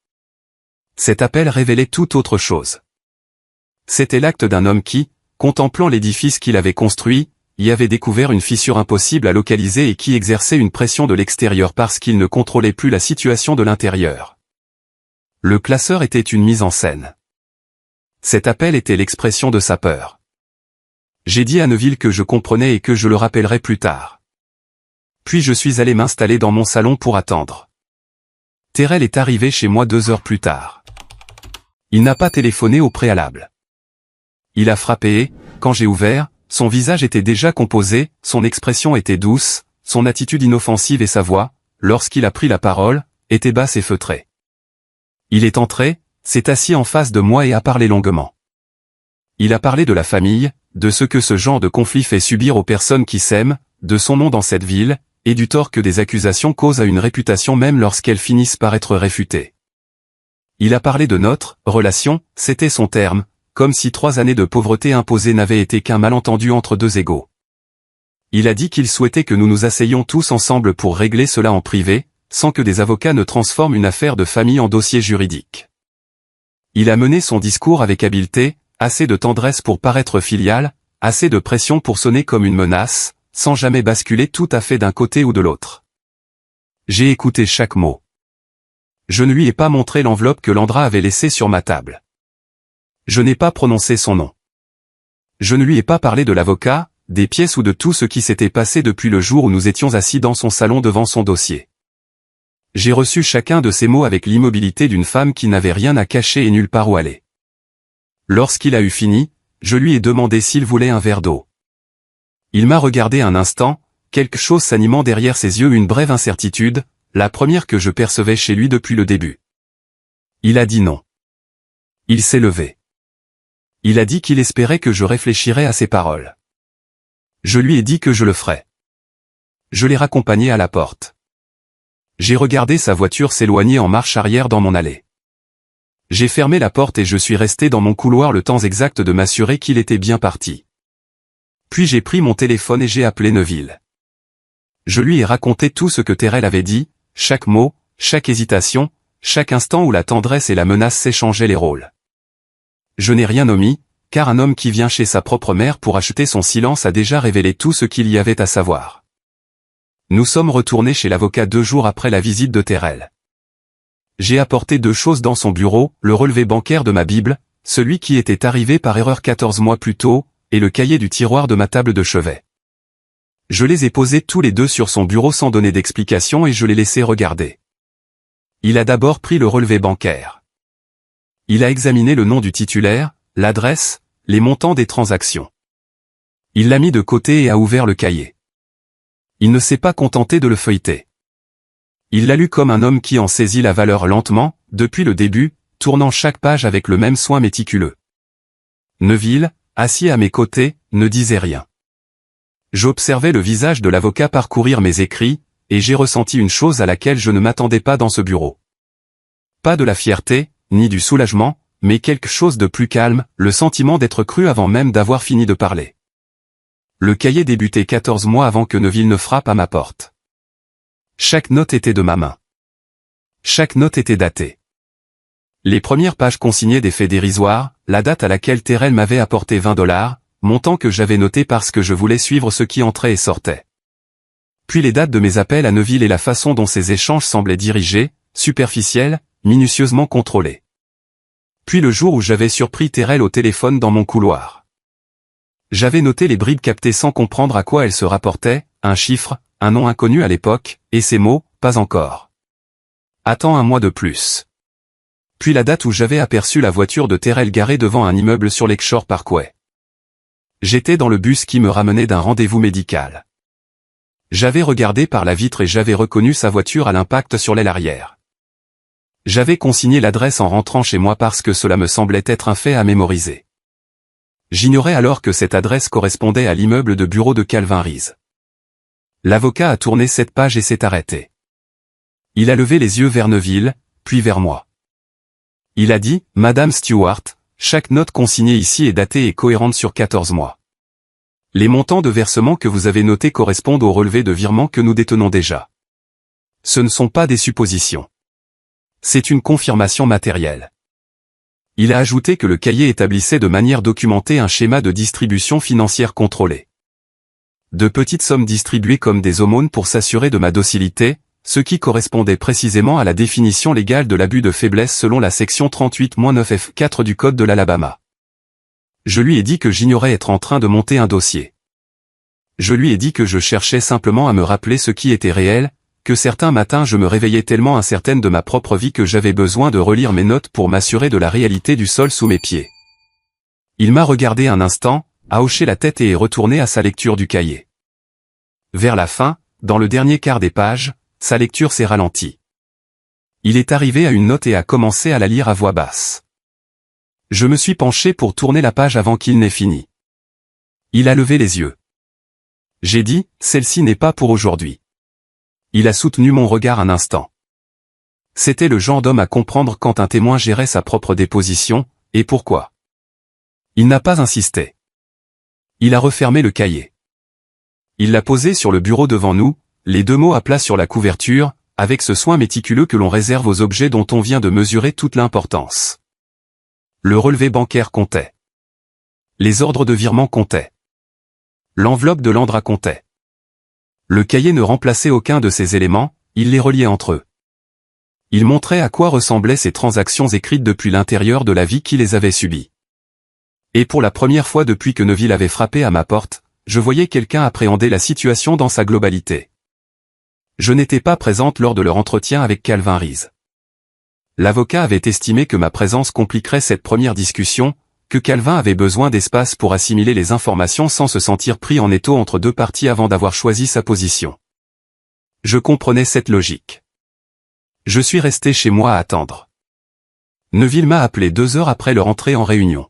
Cet appel révélait tout autre chose. C'était l'acte d'un homme qui, contemplant l'édifice qu'il avait construit, y avait découvert une fissure impossible à localiser et qui exerçait une pression de l'extérieur parce qu'il ne contrôlait plus la situation de l'intérieur. Le classeur était une mise en scène. Cet appel était l'expression de sa peur. J'ai dit à Neville que je comprenais et que je le rappellerai plus tard. Puis je suis allé m'installer dans mon salon pour attendre. Terrell est arrivé chez moi 2 heures plus tard. Il n'a pas téléphoné au préalable. Il a frappé et, quand j'ai ouvert, son visage était déjà composé, son expression était douce, son attitude inoffensive et sa voix, lorsqu'il a pris la parole, était basse et feutrée. Il est entré, s'est assis en face de moi et a parlé longuement. Il a parlé de la famille, de ce que ce genre de conflit fait subir aux personnes qui s'aiment, de son nom dans cette ville, et du tort que des accusations causent à une réputation même lorsqu'elles finissent par être réfutées. Il a parlé de notre relation, c'était son terme, comme si 3 années de pauvreté imposée n'avaient été qu'un malentendu entre 2 égaux. Il a dit qu'il souhaitait que nous nous asseyions tous ensemble pour régler cela en privé, sans que des avocats ne transforment une affaire de famille en dossier juridique. Il a mené son discours avec habileté, assez de tendresse pour paraître filial, assez de pression pour sonner comme une menace, sans jamais basculer tout à fait d'un côté ou de l'autre. J'ai écouté chaque mot. Je ne lui ai pas montré l'enveloppe que Landra avait laissée sur ma table. Je n'ai pas prononcé son nom. Je ne lui ai pas parlé de l'avocat, des pièces ou de tout ce qui s'était passé depuis le jour où nous étions assis dans son salon devant son dossier. J'ai reçu chacun de ces mots avec l'immobilité d'une femme qui n'avait rien à cacher et nulle part où aller. Lorsqu'il a eu fini, je lui ai demandé s'il voulait un verre d'eau. Il m'a regardé un instant, quelque chose s'animant derrière ses yeux, une brève incertitude, la première que je percevais chez lui depuis le début. Il a dit non. Il s'est levé. Il a dit qu'il espérait que je réfléchirais à ses paroles. Je lui ai dit que je le ferais. Je l'ai raccompagné à la porte. J'ai regardé sa voiture s'éloigner en marche arrière dans mon allée. J'ai fermé la porte et je suis resté dans mon couloir le temps exact de m'assurer qu'il était bien parti. Puis j'ai pris mon téléphone et j'ai appelé Neville. Je lui ai raconté tout ce que Terrell avait dit, chaque mot, chaque hésitation, chaque instant où la tendresse et la menace s'échangeaient les rôles. Je n'ai rien omis, car un homme qui vient chez sa propre mère pour acheter son silence a déjà révélé tout ce qu'il y avait à savoir. Nous sommes retournés chez l'avocat 2 jours après la visite de Terrell. J'ai apporté 2 choses dans son bureau, le relevé bancaire de ma Bible, celui qui était arrivé par erreur 14 mois plus tôt, et le cahier du tiroir de ma table de chevet. Je les ai posés tous les 2 sur son bureau sans donner d'explication et je les laissé regarder. Il a d'abord pris le relevé bancaire. Il a examiné le nom du titulaire, l'adresse, les montants des transactions. Il l'a mis de côté et a ouvert le cahier. Il ne s'est pas contenté de le feuilleter. Il l'a lu comme un homme qui en saisit la valeur lentement, depuis le début, tournant chaque page avec le même soin méticuleux. Neville, assis à mes côtés, ne disait rien. J'observais le visage de l'avocat parcourir mes écrits, et j'ai ressenti une chose à laquelle je ne m'attendais pas dans ce bureau. Pas de la fierté, ni du soulagement, mais quelque chose de plus calme, le sentiment d'être cru avant même d'avoir fini de parler. Le cahier débutait 14 mois avant que Neville ne frappe à ma porte. Chaque note était de ma main. Chaque note était datée. Les premières pages consignaient des faits dérisoires, la date à laquelle Terrell m'avait apporté $20, montant que j'avais noté parce que je voulais suivre ce qui entrait et sortait. Puis les dates de mes appels à Neville et la façon dont ces échanges semblaient dirigés, superficiels, minutieusement contrôlés. Puis le jour où j'avais surpris Terrell au téléphone dans mon couloir. J'avais noté les bribes captées sans comprendre à quoi elles se rapportaient, un chiffre, un nom inconnu à l'époque, et ces mots, pas encore. Attends 1 mois de plus. Puis la date où j'avais aperçu la voiture de Terrell garée devant un immeuble sur Lakeshore Parkway. J'étais dans le bus qui me ramenait d'un rendez-vous médical. J'avais regardé par la vitre et j'avais reconnu sa voiture à l'impact sur l'aile arrière. J'avais consigné l'adresse en rentrant chez moi parce que cela me semblait être un fait à mémoriser. J'ignorais alors que cette adresse correspondait à l'immeuble de bureau de Calvin Reese. L'avocat a tourné cette page et s'est arrêté. Il a levé les yeux vers Neville, puis vers moi. Il a dit, « Madame Stewart, chaque note consignée ici est datée et cohérente sur 14 mois. Les montants de versement que vous avez notés correspondent aux relevés de virement que nous détenons déjà. Ce ne sont pas des suppositions. C'est une confirmation matérielle. » Il a ajouté que le cahier établissait de manière documentée un schéma de distribution financière contrôlée. De petites sommes distribuées comme des aumônes pour s'assurer de ma docilité, ce qui correspondait précisément à la définition légale de l'abus de faiblesse selon la section 38-9F4 du Code de l'Alabama. Je lui ai dit que j'ignorais être en train de monter un dossier. Je lui ai dit que je cherchais simplement à me rappeler ce qui était réel, que certains matins je me réveillais tellement incertaine de ma propre vie que j'avais besoin de relire mes notes pour m'assurer de la réalité du sol sous mes pieds. Il m'a regardé un instant, a hoché la tête et est retourné à sa lecture du cahier. Vers la fin, dans le dernier quart des pages, sa lecture s'est ralentie. Il est arrivé à une note et a commencé à la lire à voix basse. Je me suis penché pour tourner la page avant qu'il n'ait fini. Il a levé les yeux. J'ai dit, celle-ci n'est pas pour aujourd'hui. Il a soutenu mon regard un instant. C'était le genre d'homme à comprendre quand un témoin gérait sa propre déposition, et pourquoi. Il n'a pas insisté. Il a refermé le cahier. Il l'a posé sur le bureau devant nous, les deux mots à plat sur la couverture, avec ce soin méticuleux que l'on réserve aux objets dont on vient de mesurer toute l'importance. Le relevé bancaire comptait. Les ordres de virement comptaient. L'enveloppe de l'Andra comptait. Le cahier ne remplaçait aucun de ces éléments, il les reliait entre eux. Il montrait à quoi ressemblaient ces transactions écrites depuis l'intérieur de la vie qui les avait subies. Et pour la première fois depuis que Neuville avait frappé à ma porte, je voyais quelqu'un appréhender la situation dans sa globalité. Je n'étais pas présente lors de leur entretien avec Calvin Riis. L'avocat avait estimé que ma présence compliquerait cette première discussion, que Calvin avait besoin d'espace pour assimiler les informations sans se sentir pris en étau entre deux parties avant d'avoir choisi sa position. Je comprenais cette logique. Je suis resté chez moi à attendre. Neuville m'a appelé 2 heures après leur entrée en réunion.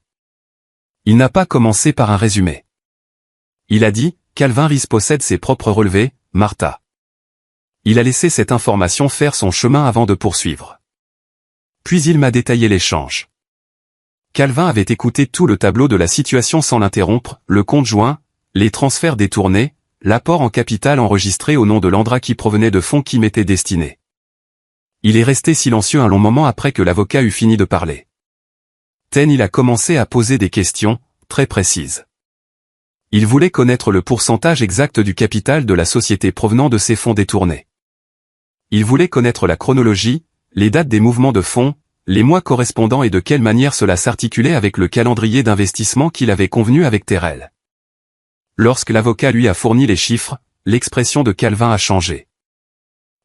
Il n'a pas commencé par un résumé. Il a dit, Calvin Riis possède ses propres relevés, Martha. Il a laissé cette information faire son chemin avant de poursuivre. Puis il m'a détaillé l'échange. Calvin avait écouté tout le tableau de la situation sans l'interrompre, le compte joint, les transferts détournés, l'apport en capital enregistré au nom de l'Andra qui provenait de fonds qui m'étaient destinés. Il est resté silencieux un long moment après que l'avocat eut fini de parler. Il a commencé à poser des questions, très précises. Il voulait connaître le pourcentage exact du capital de la société provenant de ces fonds détournés. Il voulait connaître la chronologie, les dates des mouvements de fonds, les mois correspondants et de quelle manière cela s'articulait avec le calendrier d'investissement qu'il avait convenu avec Terrell. Lorsque l'avocat lui a fourni les chiffres, l'expression de Calvin a changé.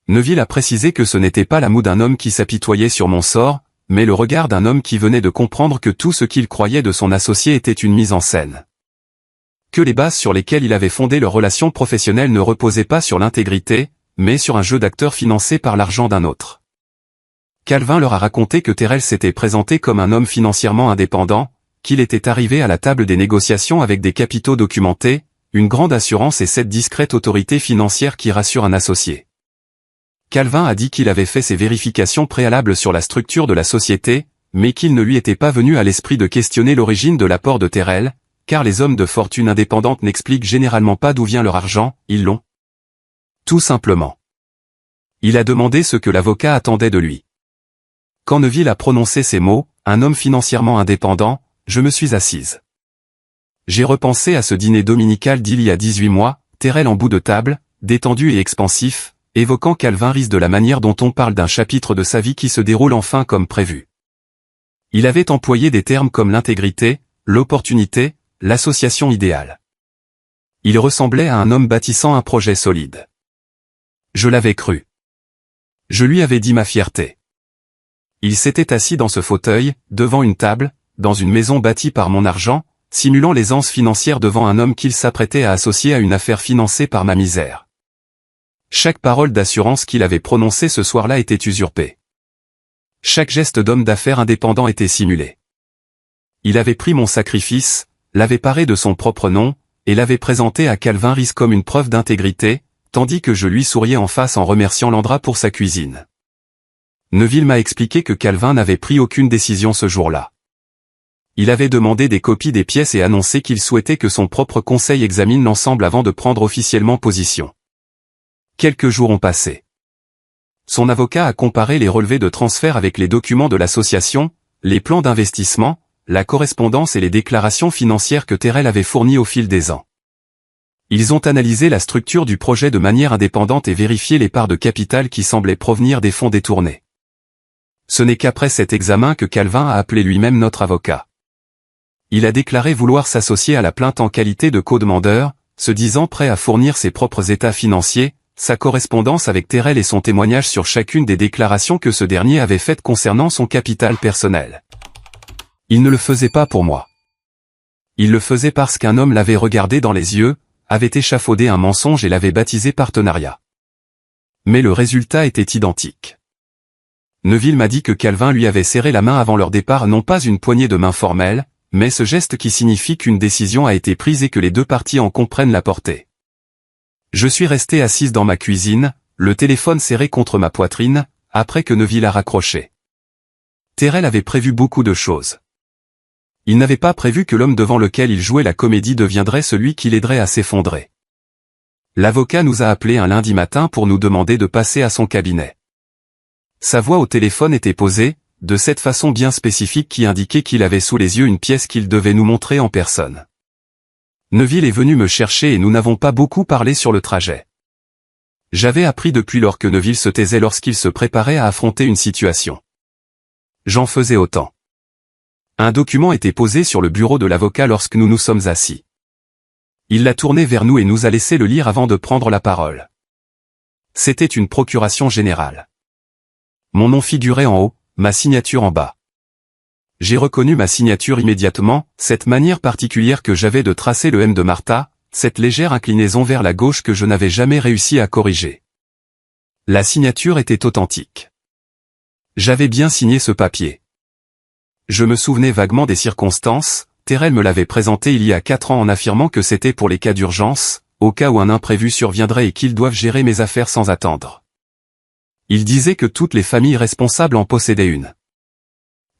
Neuville a précisé que ce n'était pas la moue d'un homme qui s'apitoyait sur mon sort, mais le regard d'un homme qui venait de comprendre que tout ce qu'il croyait de son associé était une mise en scène. Que les bases sur lesquelles il avait fondé leur relation professionnelle ne reposaient pas sur l'intégrité, mais sur un jeu d'acteurs financé par l'argent d'un autre. Calvin leur a raconté que Terrell s'était présenté comme un homme financièrement indépendant, qu'il était arrivé à la table des négociations avec des capitaux documentés, une grande assurance et cette discrète autorité financière qui rassure un associé. Calvin a dit qu'il avait fait ses vérifications préalables sur la structure de la société, mais qu'il ne lui était pas venu à l'esprit de questionner l'origine de l'apport de Terrell, car les hommes de fortune indépendante n'expliquent généralement pas d'où vient leur argent, ils l'ont. Tout simplement. Il a demandé ce que l'avocat attendait de lui. Quand Neuville a prononcé ces mots, un homme financièrement indépendant, je me suis assise. J'ai repensé à ce dîner dominical d'il y a 18 mois, Terrell en bout de table, détendu et expansif, évoquant Calvin Riis de la manière dont on parle d'un chapitre de sa vie qui se déroule enfin comme prévu. Il avait employé des termes comme l'intégrité, l'opportunité, l'association idéale. Il ressemblait à un homme bâtissant un projet solide. Je l'avais cru. Je lui avais dit ma fierté. Il s'était assis dans ce fauteuil, devant une table, dans une maison bâtie par mon argent, simulant l'aisance financière devant un homme qu'il s'apprêtait à associer à une affaire financée par ma misère. Chaque parole d'assurance qu'il avait prononcée ce soir-là était usurpée. Chaque geste d'homme d'affaires indépendant était simulé. Il avait pris mon sacrifice, l'avait paré de son propre nom, et l'avait présenté à Calvin Riis comme une preuve d'intégrité, tandis que je lui souriais en face en remerciant l'Andra pour sa cuisine. Neuville m'a expliqué que Calvin n'avait pris aucune décision ce jour-là. Il avait demandé des copies des pièces et annoncé qu'il souhaitait que son propre conseil examine l'ensemble avant de prendre officiellement position. Quelques jours ont passé. Son avocat a comparé les relevés de transfert avec les documents de l'association, les plans d'investissement, la correspondance et les déclarations financières que Terrell avait fournies au fil des ans. Ils ont analysé la structure du projet de manière indépendante et vérifié les parts de capital qui semblaient provenir des fonds détournés. Ce n'est qu'après cet examen que Calvin a appelé lui-même notre avocat. Il a déclaré vouloir s'associer à la plainte en qualité de co-demandeur, se disant prêt à fournir ses propres états financiers, sa correspondance avec Terrell et son témoignage sur chacune des déclarations que ce dernier avait faites concernant son capital personnel. Il ne le faisait pas pour moi. Il le faisait parce qu'un homme l'avait regardé dans les yeux, avait échafaudé un mensonge et l'avait baptisé partenariat. Mais le résultat était identique. Neville m'a dit que Calvin lui avait serré la main avant leur départ, non pas une poignée de main formelle, mais ce geste qui signifie qu'une décision a été prise et que les deux parties en comprennent la portée. Je suis resté assise dans ma cuisine, le téléphone serré contre ma poitrine, après que Neville a raccroché. Terrell avait prévu beaucoup de choses. Il n'avait pas prévu que l'homme devant lequel il jouait la comédie deviendrait celui qui l'aiderait à s'effondrer. L'avocat nous a appelés un lundi matin pour nous demander de passer à son cabinet. Sa voix au téléphone était posée, de cette façon bien spécifique qui indiquait qu'il avait sous les yeux une pièce qu'il devait nous montrer en personne. Neville est venu me chercher et nous n'avons pas beaucoup parlé sur le trajet. J'avais appris depuis lors que Neville se taisait lorsqu'il se préparait à affronter une situation. J'en faisais autant. Un document était posé sur le bureau de l'avocat lorsque nous nous sommes assis. Il l'a tourné vers nous et nous a laissé le lire avant de prendre la parole. C'était une procuration générale. Mon nom figurait en haut, ma signature en bas. J'ai reconnu ma signature immédiatement, cette manière particulière que j'avais de tracer le M de Martha, cette légère inclinaison vers la gauche que je n'avais jamais réussi à corriger. La signature était authentique. J'avais bien signé ce papier. Je me souvenais vaguement des circonstances, Terrell me l'avait présenté il y a 4 ans en affirmant que c'était pour les cas d'urgence, au cas où un imprévu surviendrait et qu'ils doivent gérer mes affaires sans attendre. Il disait que toutes les familles responsables en possédaient une.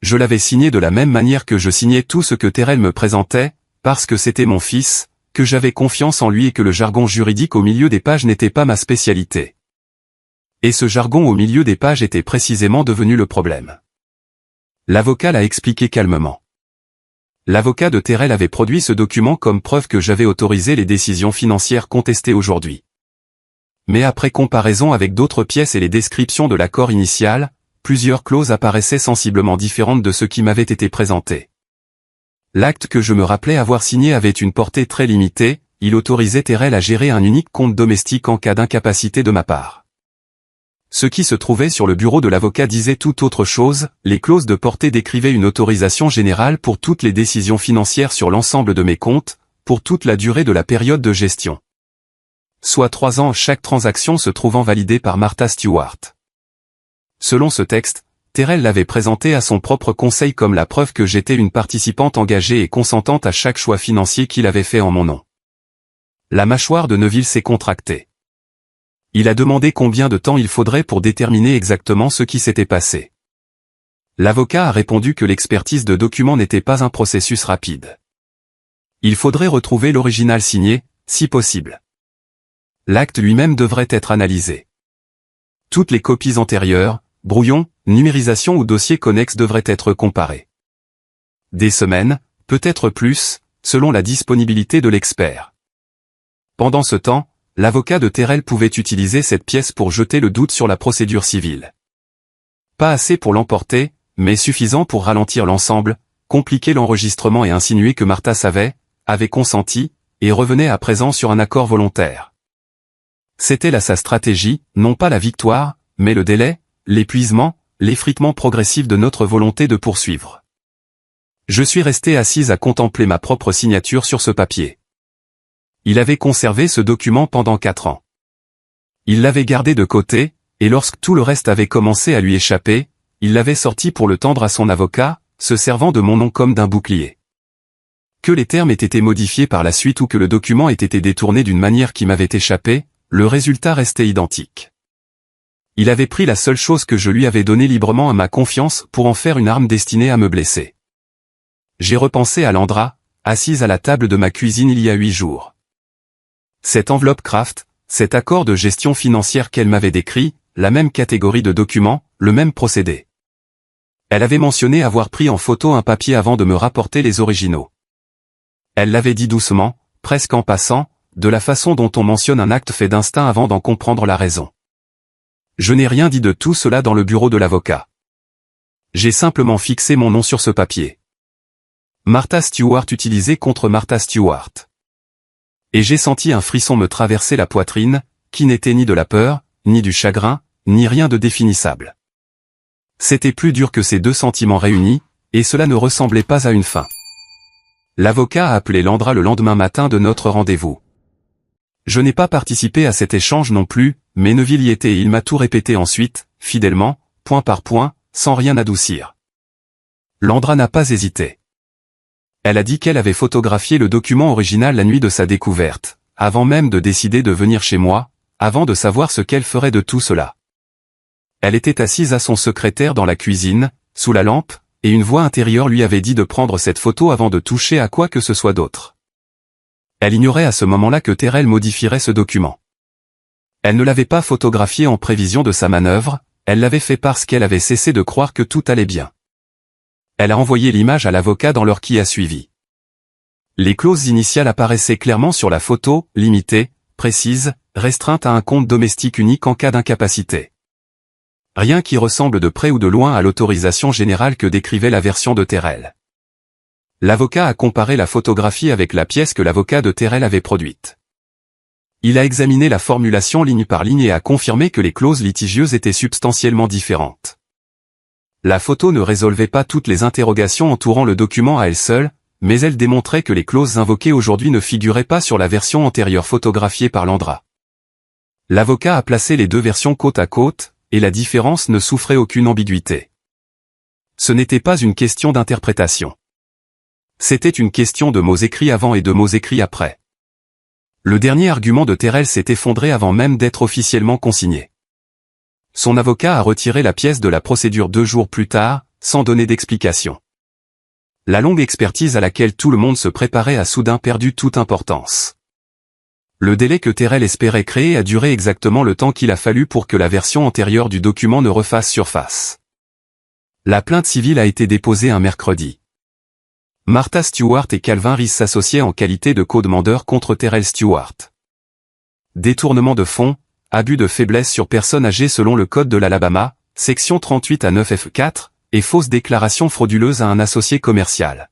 Je l'avais signé de la même manière que je signais tout ce que Terrell me présentait, parce que c'était mon fils, que j'avais confiance en lui et que le jargon juridique au milieu des pages n'était pas ma spécialité. Et ce jargon au milieu des pages était précisément devenu le problème. L'avocat l'a expliqué calmement. L'avocat de Terrell avait produit ce document comme preuve que j'avais autorisé les décisions financières contestées aujourd'hui. Mais après comparaison avec d'autres pièces et les descriptions de l'accord initial, plusieurs clauses apparaissaient sensiblement différentes de ce qui m'avait été présenté. L'acte que je me rappelais avoir signé avait une portée très limitée, il autorisait Terrell à gérer un unique compte domestique en cas d'incapacité de ma part. Ce qui se trouvait sur le bureau de l'avocat disait tout autre chose, les clauses de portée décrivaient une autorisation générale pour toutes les décisions financières sur l'ensemble de mes comptes, pour toute la durée de la période de gestion. Soit 3 ans chaque transaction se trouvant validée par Martha Stewart. Selon ce texte, Terrell l'avait présenté à son propre conseil comme la preuve que j'étais une participante engagée et consentante à chaque choix financier qu'il avait fait en mon nom. La mâchoire de Neville s'est contractée. Il a demandé combien de temps il faudrait pour déterminer exactement ce qui s'était passé. L'avocat a répondu que l'expertise de documents n'était pas un processus rapide. Il faudrait retrouver l'original signé, si possible. L'acte lui-même devrait être analysé. Toutes les copies antérieures, brouillons, numérisation ou dossiers connexes devraient être comparés. Des semaines, peut-être plus, selon la disponibilité de l'expert. Pendant ce temps, l'avocat de Terrell pouvait utiliser cette pièce pour jeter le doute sur la procédure civile. Pas assez pour l'emporter, mais suffisant pour ralentir l'ensemble, compliquer l'enregistrement et insinuer que Martha savait, avait consenti, et revenait à présent sur un accord volontaire. C'était là sa stratégie, non pas la victoire, mais le délai, l'épuisement, l'effritement progressif de notre volonté de poursuivre. Je suis resté assise à contempler ma propre signature sur ce papier. Il avait conservé ce document pendant 4 ans. Il l'avait gardé de côté, et lorsque tout le reste avait commencé à lui échapper, il l'avait sorti pour le tendre à son avocat, se servant de mon nom comme d'un bouclier. Que les termes aient été modifiés par la suite ou que le document ait été détourné d'une manière qui m'avait échappé, le résultat restait identique. Il avait pris la seule chose que je lui avais donnée librement à ma confiance pour en faire une arme destinée à me blesser. J'ai repensé à Landra, assise à la table de ma cuisine il y a 8 jours. Cette enveloppe Kraft, cet accord de gestion financière qu'elle m'avait décrit, la même catégorie de documents, le même procédé. Elle avait mentionné avoir pris en photo un papier avant de me rapporter les originaux. Elle l'avait dit doucement, presque en passant, de la façon dont on mentionne un acte fait d'instinct avant d'en comprendre la raison. Je n'ai rien dit de tout cela dans le bureau de l'avocat. J'ai simplement fixé mon nom sur ce papier. Martha Stewart utilisé contre Martha Stewart. Et j'ai senti un frisson me traverser la poitrine, qui n'était ni de la peur, ni du chagrin, ni rien de définissable. C'était plus dur que ces deux sentiments réunis, et cela ne ressemblait pas à une fin. L'avocat a appelé Landra le lendemain matin de notre rendez-vous. Je n'ai pas participé à cet échange non plus, mais Neville y était et il m'a tout répété ensuite, fidèlement, point par point, sans rien adoucir. Landra n'a pas hésité. Elle a dit qu'elle avait photographié le document original la nuit de sa découverte, avant même de décider de venir chez moi, avant de savoir ce qu'elle ferait de tout cela. Elle était assise à son secrétaire dans la cuisine, sous la lampe, et une voix intérieure lui avait dit de prendre cette photo avant de toucher à quoi que ce soit d'autre. Elle ignorait à ce moment-là que Terrell modifierait ce document. Elle ne l'avait pas photographié en prévision de sa manœuvre, elle l'avait fait parce qu'elle avait cessé de croire que tout allait bien. Elle a envoyé l'image à l'avocat dans l'heure qui a suivi. Les clauses initiales apparaissaient clairement sur la photo, limitée, précise, restreinte à un compte domestique unique en cas d'incapacité. Rien qui ressemble de près ou de loin à l'autorisation générale que décrivait la version de Terrell. L'avocat a comparé la photographie avec la pièce que l'avocat de Terrell avait produite. Il a examiné la formulation ligne par ligne et a confirmé que les clauses litigieuses étaient substantiellement différentes. La photo ne résolvait pas toutes les interrogations entourant le document à elle seule, mais elle démontrait que les clauses invoquées aujourd'hui ne figuraient pas sur la version antérieure photographiée par Landra. L'avocat a placé les deux versions côte à côte, et la différence ne souffrait aucune ambiguïté. Ce n'était pas une question d'interprétation. C'était une question de mots écrits avant et de mots écrits après. Le dernier argument de Terrell s'est effondré avant même d'être officiellement consigné. Son avocat a retiré la pièce de la procédure 2 jours plus tard, sans donner d'explication. La longue expertise à laquelle tout le monde se préparait a soudain perdu toute importance. Le délai que Terrell espérait créer a duré exactement le temps qu'il a fallu pour que la version antérieure du document ne refasse surface. La plainte civile a été déposée un mercredi. Martha Stewart et Calvin Reese s'associaient en qualité de co-demandeurs contre Terrell Stewart. Détournement de fonds, abus de faiblesse sur personnes âgées selon le Code de l'Alabama, section 38 à 9F4, et fausse déclaration frauduleuse à un associé commercial.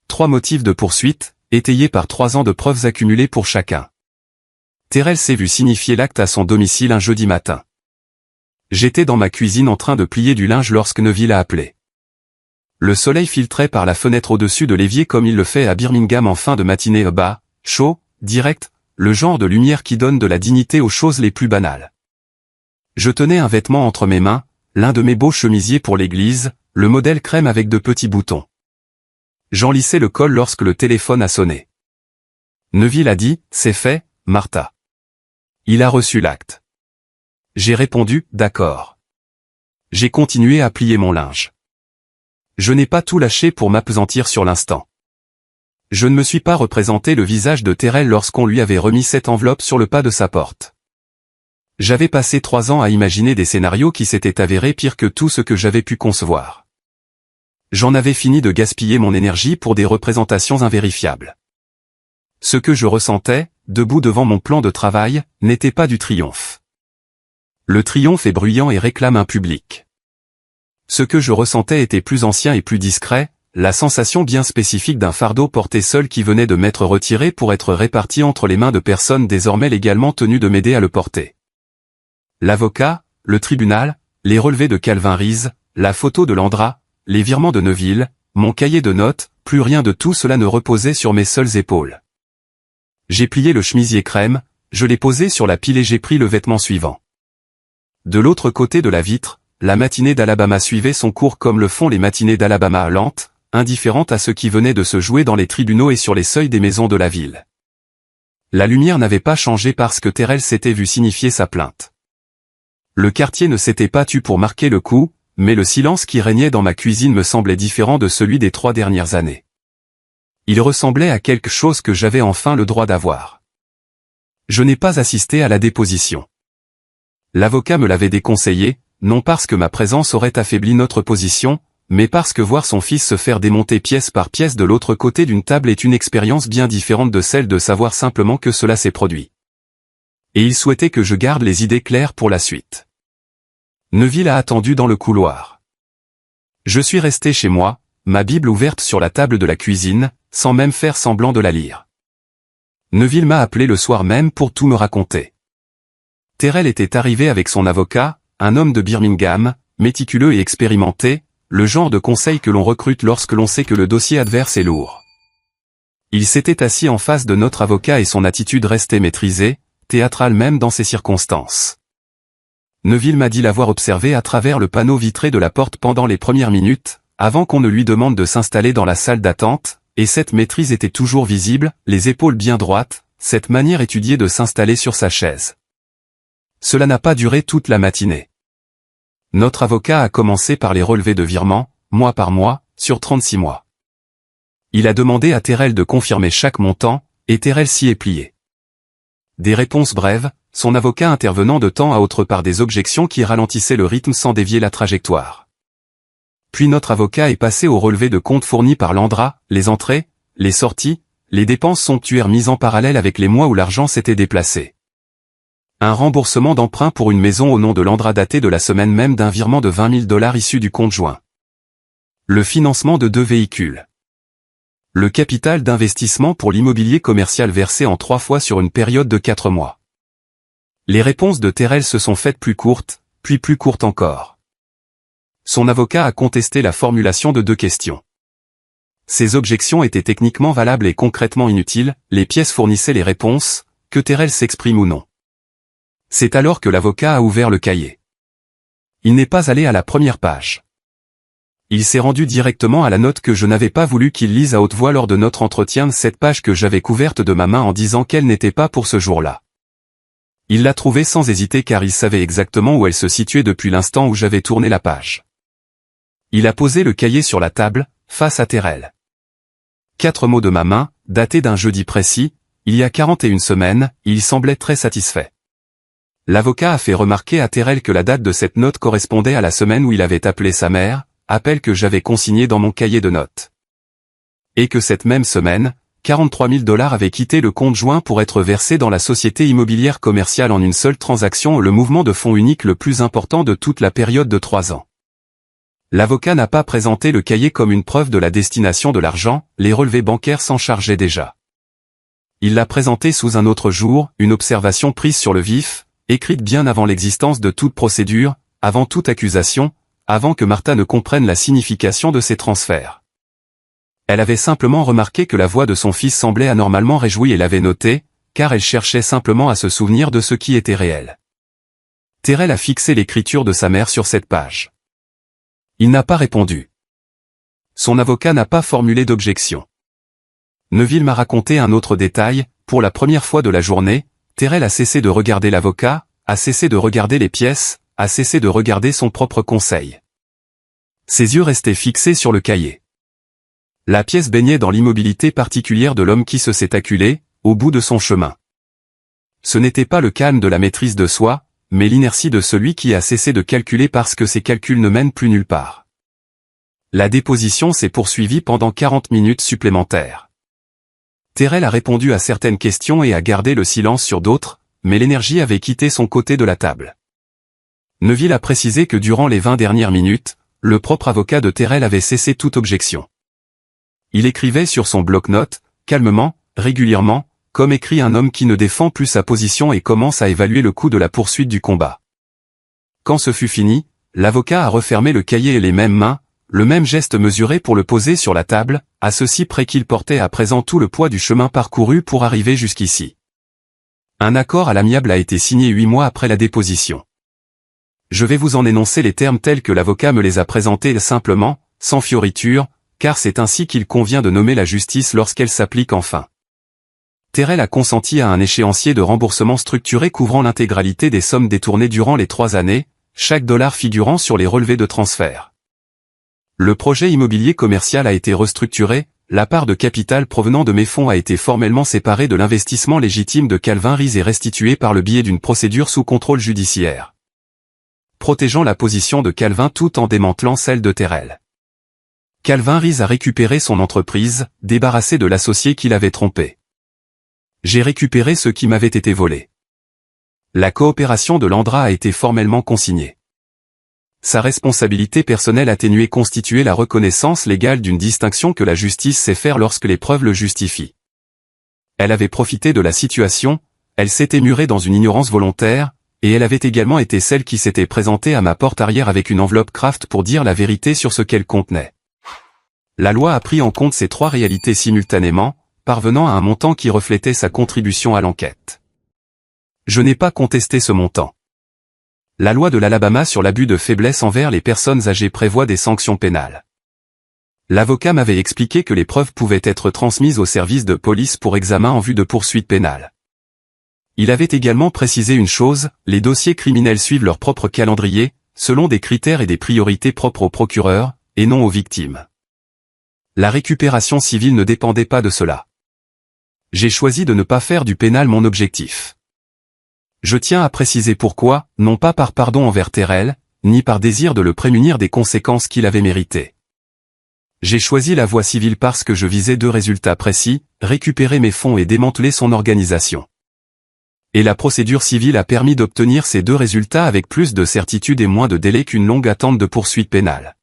3 motifs de poursuite, étayés par 3 ans de preuves accumulées pour chacun. Terrell s'est vu signifier l'acte à son domicile un jeudi matin. J'étais dans ma cuisine en train de plier du linge lorsque Neville a appelé. Le soleil filtrait par la fenêtre au-dessus de l'évier comme il le fait à Birmingham en fin de matinée bas, chaud, direct, le genre de lumière qui donne de la dignité aux choses les plus banales. Je tenais un vêtement entre mes mains, l'un de mes beaux chemisiers pour l'église, le modèle crème avec de petits boutons. J'en lissais le col lorsque le téléphone a sonné. Neville a dit, c'est fait, Martha. Il a reçu l'acte. J'ai répondu, d'accord. J'ai continué à plier mon linge. Je n'ai pas tout lâché pour m'appesantir sur l'instant. Je ne me suis pas représenté le visage de Terrell lorsqu'on lui avait remis cette enveloppe sur le pas de sa porte. J'avais passé 3 ans à imaginer des scénarios qui s'étaient avérés pires que tout ce que j'avais pu concevoir. J'en avais fini de gaspiller mon énergie pour des représentations invérifiables. Ce que je ressentais, debout devant mon plan de travail, n'était pas du triomphe. Le triomphe est bruyant et réclame un public. Ce que je ressentais était plus ancien et plus discret, la sensation bien spécifique d'un fardeau porté seul qui venait de m'être retiré pour être réparti entre les mains de personnes désormais légalement tenues de m'aider à le porter. L'avocat, le tribunal, les relevés de Calvin Reese, la photo de Landra, les virements de Neville, mon cahier de notes, plus rien de tout cela ne reposait sur mes seules épaules. J'ai plié le chemisier crème, je l'ai posé sur la pile et j'ai pris le vêtement suivant. De l'autre côté de la vitre, la matinée d'Alabama suivait son cours comme le font les matinées d'Alabama lentes, indifférentes à ce qui venait de se jouer dans les tribunaux et sur les seuils des maisons de la ville. La lumière n'avait pas changé parce que Terrell s'était vu signifier sa plainte. Le quartier ne s'était pas tu pour marquer le coup, mais le silence qui régnait dans ma cuisine me semblait différent de celui des 3 dernières années. Il ressemblait à quelque chose que j'avais enfin le droit d'avoir. Je n'ai pas assisté à la déposition. L'avocat me l'avait déconseillé, non parce que ma présence aurait affaibli notre position, mais parce que voir son fils se faire démonter pièce par pièce de l'autre côté d'une table est une expérience bien différente de celle de savoir simplement que cela s'est produit. Et il souhaitait que je garde les idées claires pour la suite. Neville a attendu dans le couloir. Je suis resté chez moi, ma Bible ouverte sur la table de la cuisine, sans même faire semblant de la lire. Neville m'a appelé le soir même pour tout me raconter. Terrell était arrivé avec son avocat, un homme de Birmingham, méticuleux et expérimenté, le genre de conseil que l'on recrute lorsque l'on sait que le dossier adverse est lourd. Il s'était assis en face de notre avocat et son attitude restait maîtrisée, théâtrale même dans ces circonstances. Neville m'a dit l'avoir observé à travers le panneau vitré de la porte pendant les premières minutes, avant qu'on ne lui demande de s'installer dans la salle d'attente, et cette maîtrise était toujours visible, les épaules bien droites, cette manière étudiée de s'installer sur sa chaise. Cela n'a pas duré toute la matinée. Notre avocat a commencé par les relevés de virement, mois par mois, sur 36 mois. Il a demandé à Terrell de confirmer chaque montant, et Terrell s'y est plié. Des réponses brèves, son avocat intervenant de temps à autre par des objections qui ralentissaient le rythme sans dévier la trajectoire. Puis notre avocat est passé au relevé de comptes fournis par Landra, les entrées, les sorties, les dépenses somptuaires mises en parallèle avec les mois où l'argent s'était déplacé. Un remboursement d'emprunt pour une maison au nom de Landra daté de la semaine même d'un virement de $20 000 issu du compte joint. Le financement de 2 véhicules. Le capital d'investissement pour l'immobilier commercial versé en 3 fois sur une période de 4 mois. Les réponses de Terrell se sont faites plus courtes, puis plus courtes encore. Son avocat a contesté la formulation de 2 questions. Ces objections étaient techniquement valables et concrètement inutiles, les pièces fournissaient les réponses, que Terrell s'exprime ou non. C'est alors que l'avocat a ouvert le cahier. Il n'est pas allé à la première page. Il s'est rendu directement à la note que je n'avais pas voulu qu'il lise à haute voix lors de notre entretien, cette page que j'avais couverte de ma main en disant qu'elle n'était pas pour ce jour-là. Il l'a trouvée sans hésiter car il savait exactement où elle se situait depuis l'instant où j'avais tourné la page. Il a posé le cahier sur la table, face à Terrell. 4 mots de ma main, datés d'un jeudi précis, il y a 41 semaines, il semblait très satisfait. L'avocat a fait remarquer à Terrell que la date de cette note correspondait à la semaine où il avait appelé sa mère, appel que j'avais consigné dans mon cahier de notes. Et que cette même semaine, $43 000 avaient quitté le compte joint pour être versés dans la société immobilière commerciale en une seule transaction, le mouvement de fonds unique le plus important de toute la période de 3 ans. L'avocat n'a pas présenté le cahier comme une preuve de la destination de l'argent, les relevés bancaires s'en chargeaient déjà. Il l'a présenté sous un autre jour, une observation prise sur le vif, écrite bien avant l'existence de toute procédure, avant toute accusation, avant que Martha ne comprenne la signification de ces transferts. Elle avait simplement remarqué que la voix de son fils semblait anormalement réjouie et l'avait noté, car elle cherchait simplement à se souvenir de ce qui était réel. Terrell a fixé l'écriture de sa mère sur cette page. Il n'a pas répondu. Son avocat n'a pas formulé d'objection. Neville m'a raconté un autre détail, pour la première fois de la journée, Terrell a cessé de regarder l'avocat, a cessé de regarder les pièces, a cessé de regarder son propre conseil. Ses yeux restaient fixés sur le cahier. La pièce baignait dans l'immobilité particulière de l'homme qui se s'est acculé, au bout de son chemin. Ce n'était pas le calme de la maîtrise de soi, mais l'inertie de celui qui a cessé de calculer parce que ses calculs ne mènent plus nulle part. La déposition s'est poursuivie pendant 40 minutes supplémentaires. Terrell a répondu à certaines questions et a gardé le silence sur d'autres, mais l'énergie avait quitté son côté de la table. Neville a précisé que durant les 20 dernières minutes, le propre avocat de Terrell avait cessé toute objection. Il écrivait sur son bloc-notes, calmement, régulièrement, comme écrit un homme qui ne défend plus sa position et commence à évaluer le coût de la poursuite du combat. Quand ce fut fini, l'avocat a refermé le cahier et les mêmes mains, le même geste mesuré pour le poser sur la table, à ceci près qu'il portait à présent tout le poids du chemin parcouru pour arriver jusqu'ici. Un accord à l'amiable a été signé 8 mois après la déposition. Je vais vous en énoncer les termes tels que l'avocat me les a présentés simplement, sans fioriture, car c'est ainsi qu'il convient de nommer la justice lorsqu'elle s'applique enfin. Terrell a consenti à un échéancier de remboursement structuré couvrant l'intégralité des sommes détournées durant les 3 années, chaque dollar figurant sur les relevés de transfert. Le projet immobilier commercial a été restructuré, la part de capital provenant de mes fonds a été formellement séparée de l'investissement légitime de Calvin Rees et restituée par le biais d'une procédure sous contrôle judiciaire, protégeant la position de Calvin tout en démantelant celle de Terrell. Calvin Rees a récupéré son entreprise, débarrassé de l'associé qui l'avait trompé. J'ai récupéré ce qui m'avait été volé. La coopération de Landra a été formellement consignée. Sa responsabilité personnelle atténuée constituait la reconnaissance légale d'une distinction que la justice sait faire lorsque les preuves le justifient. Elle avait profité de la situation, elle s'était murée dans une ignorance volontaire, et elle avait également été celle qui s'était présentée à ma porte arrière avec une enveloppe Kraft pour dire la vérité sur ce qu'elle contenait. La loi a pris en compte ces trois réalités simultanément, parvenant à un montant qui reflétait sa contribution à l'enquête. Je n'ai pas contesté ce montant. La loi de l'Alabama sur l'abus de faiblesse envers les personnes âgées prévoit des sanctions pénales. L'avocat m'avait expliqué que les preuves pouvaient être transmises au service de police pour examen en vue de poursuites pénales. Il avait également précisé une chose, les dossiers criminels suivent leur propre calendrier, selon des critères et des priorités propres aux procureurs, et non aux victimes. La récupération civile ne dépendait pas de cela. J'ai choisi de ne pas faire du pénal mon objectif. Je tiens à préciser pourquoi, non pas par pardon envers Terrell, ni par désir de le prémunir des conséquences qu'il avait méritées. J'ai choisi la voie civile parce que je visais deux résultats précis, récupérer mes fonds et démanteler son organisation. Et la procédure civile a permis d'obtenir ces deux résultats avec plus de certitude et moins de délai qu'une longue attente de poursuite pénale.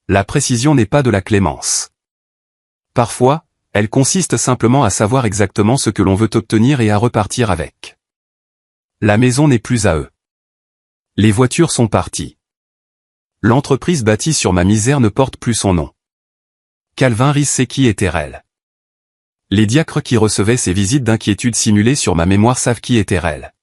La précision n'est pas de la clémence. Parfois, elle consiste simplement à savoir exactement ce que l'on veut obtenir et à repartir avec. La maison n'est plus à eux. Les voitures sont parties. L'entreprise bâtie sur ma misère ne porte plus son nom. Calvin Rice sait qui est Terrell. Les diacres qui recevaient ces visites d'inquiétude simulées sur ma mémoire savent qui est Terrell.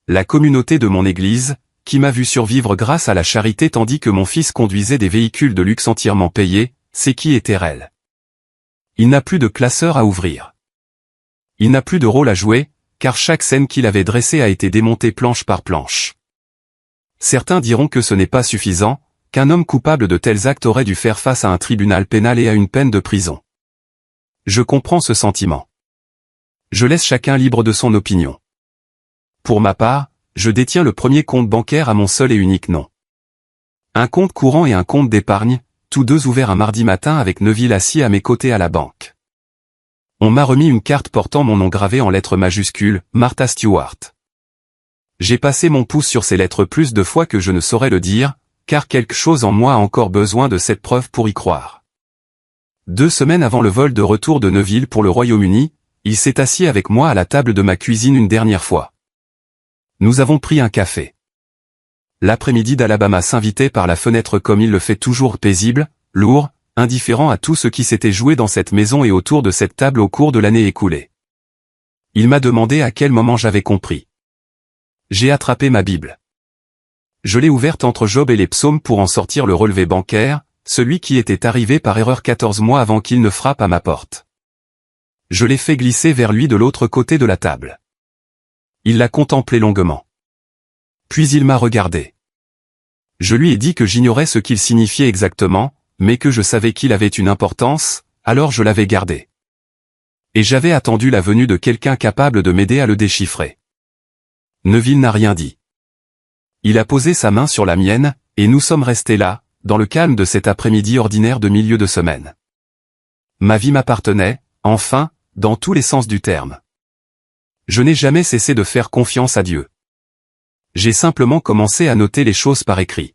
La communauté de mon église, qui m'a vu survivre grâce à la charité tandis que mon fils conduisait des véhicules de luxe entièrement payés, sait qui est Terrell. Il n'a plus de classeur à ouvrir. Il n'a plus de rôle à jouer, car chaque scène qu'il avait dressée a été démontée planche par planche. Certains diront que ce n'est pas suffisant, qu'un homme coupable de tels actes aurait dû faire face à un tribunal pénal et à une peine de prison. Je comprends ce sentiment. Je laisse chacun libre de son opinion. Pour ma part, je détiens le premier compte bancaire à mon seul et unique nom. Un compte courant et un compte d'épargne, tous deux ouverts un mardi matin avec Neville assis à mes côtés à la banque. On m'a remis une carte portant mon nom gravé en lettres majuscules, Martha Stewart. J'ai passé mon pouce sur ces lettres plus de fois que je ne saurais le dire, car quelque chose en moi a encore besoin de cette preuve pour y croire. 2 semaines avant le vol de retour de Neville pour le Royaume-Uni, il s'est assis avec moi à la table de ma cuisine une dernière fois. Nous avons pris un café. L'après-midi d'Alabama s'invitait par la fenêtre comme il le fait toujours paisible, lourd, indifférent à tout ce qui s'était joué dans cette maison et autour de cette table au cours de l'année écoulée. Il m'a demandé à quel moment j'avais compris. J'ai attrapé ma Bible. Je l'ai ouverte entre Job et les psaumes pour en sortir le relevé bancaire, celui qui était arrivé par erreur 14 mois avant qu'il ne frappe à ma porte. Je l'ai fait glisser vers lui de l'autre côté de la table. Il l'a contemplé longuement. Puis il m'a regardé. Je lui ai dit que j'ignorais ce qu'il signifiait exactement, mais que je savais qu'il avait une importance, alors je l'avais gardé. Et j'avais attendu la venue de quelqu'un capable de m'aider à le déchiffrer. Neville n'a rien dit. Il a posé sa main sur la mienne, et nous sommes restés là, dans le calme de cet après-midi ordinaire de milieu de semaine. Ma vie m'appartenait, enfin, dans tous les sens du terme. Je n'ai jamais cessé de faire confiance à Dieu. J'ai simplement commencé à noter les choses par écrit.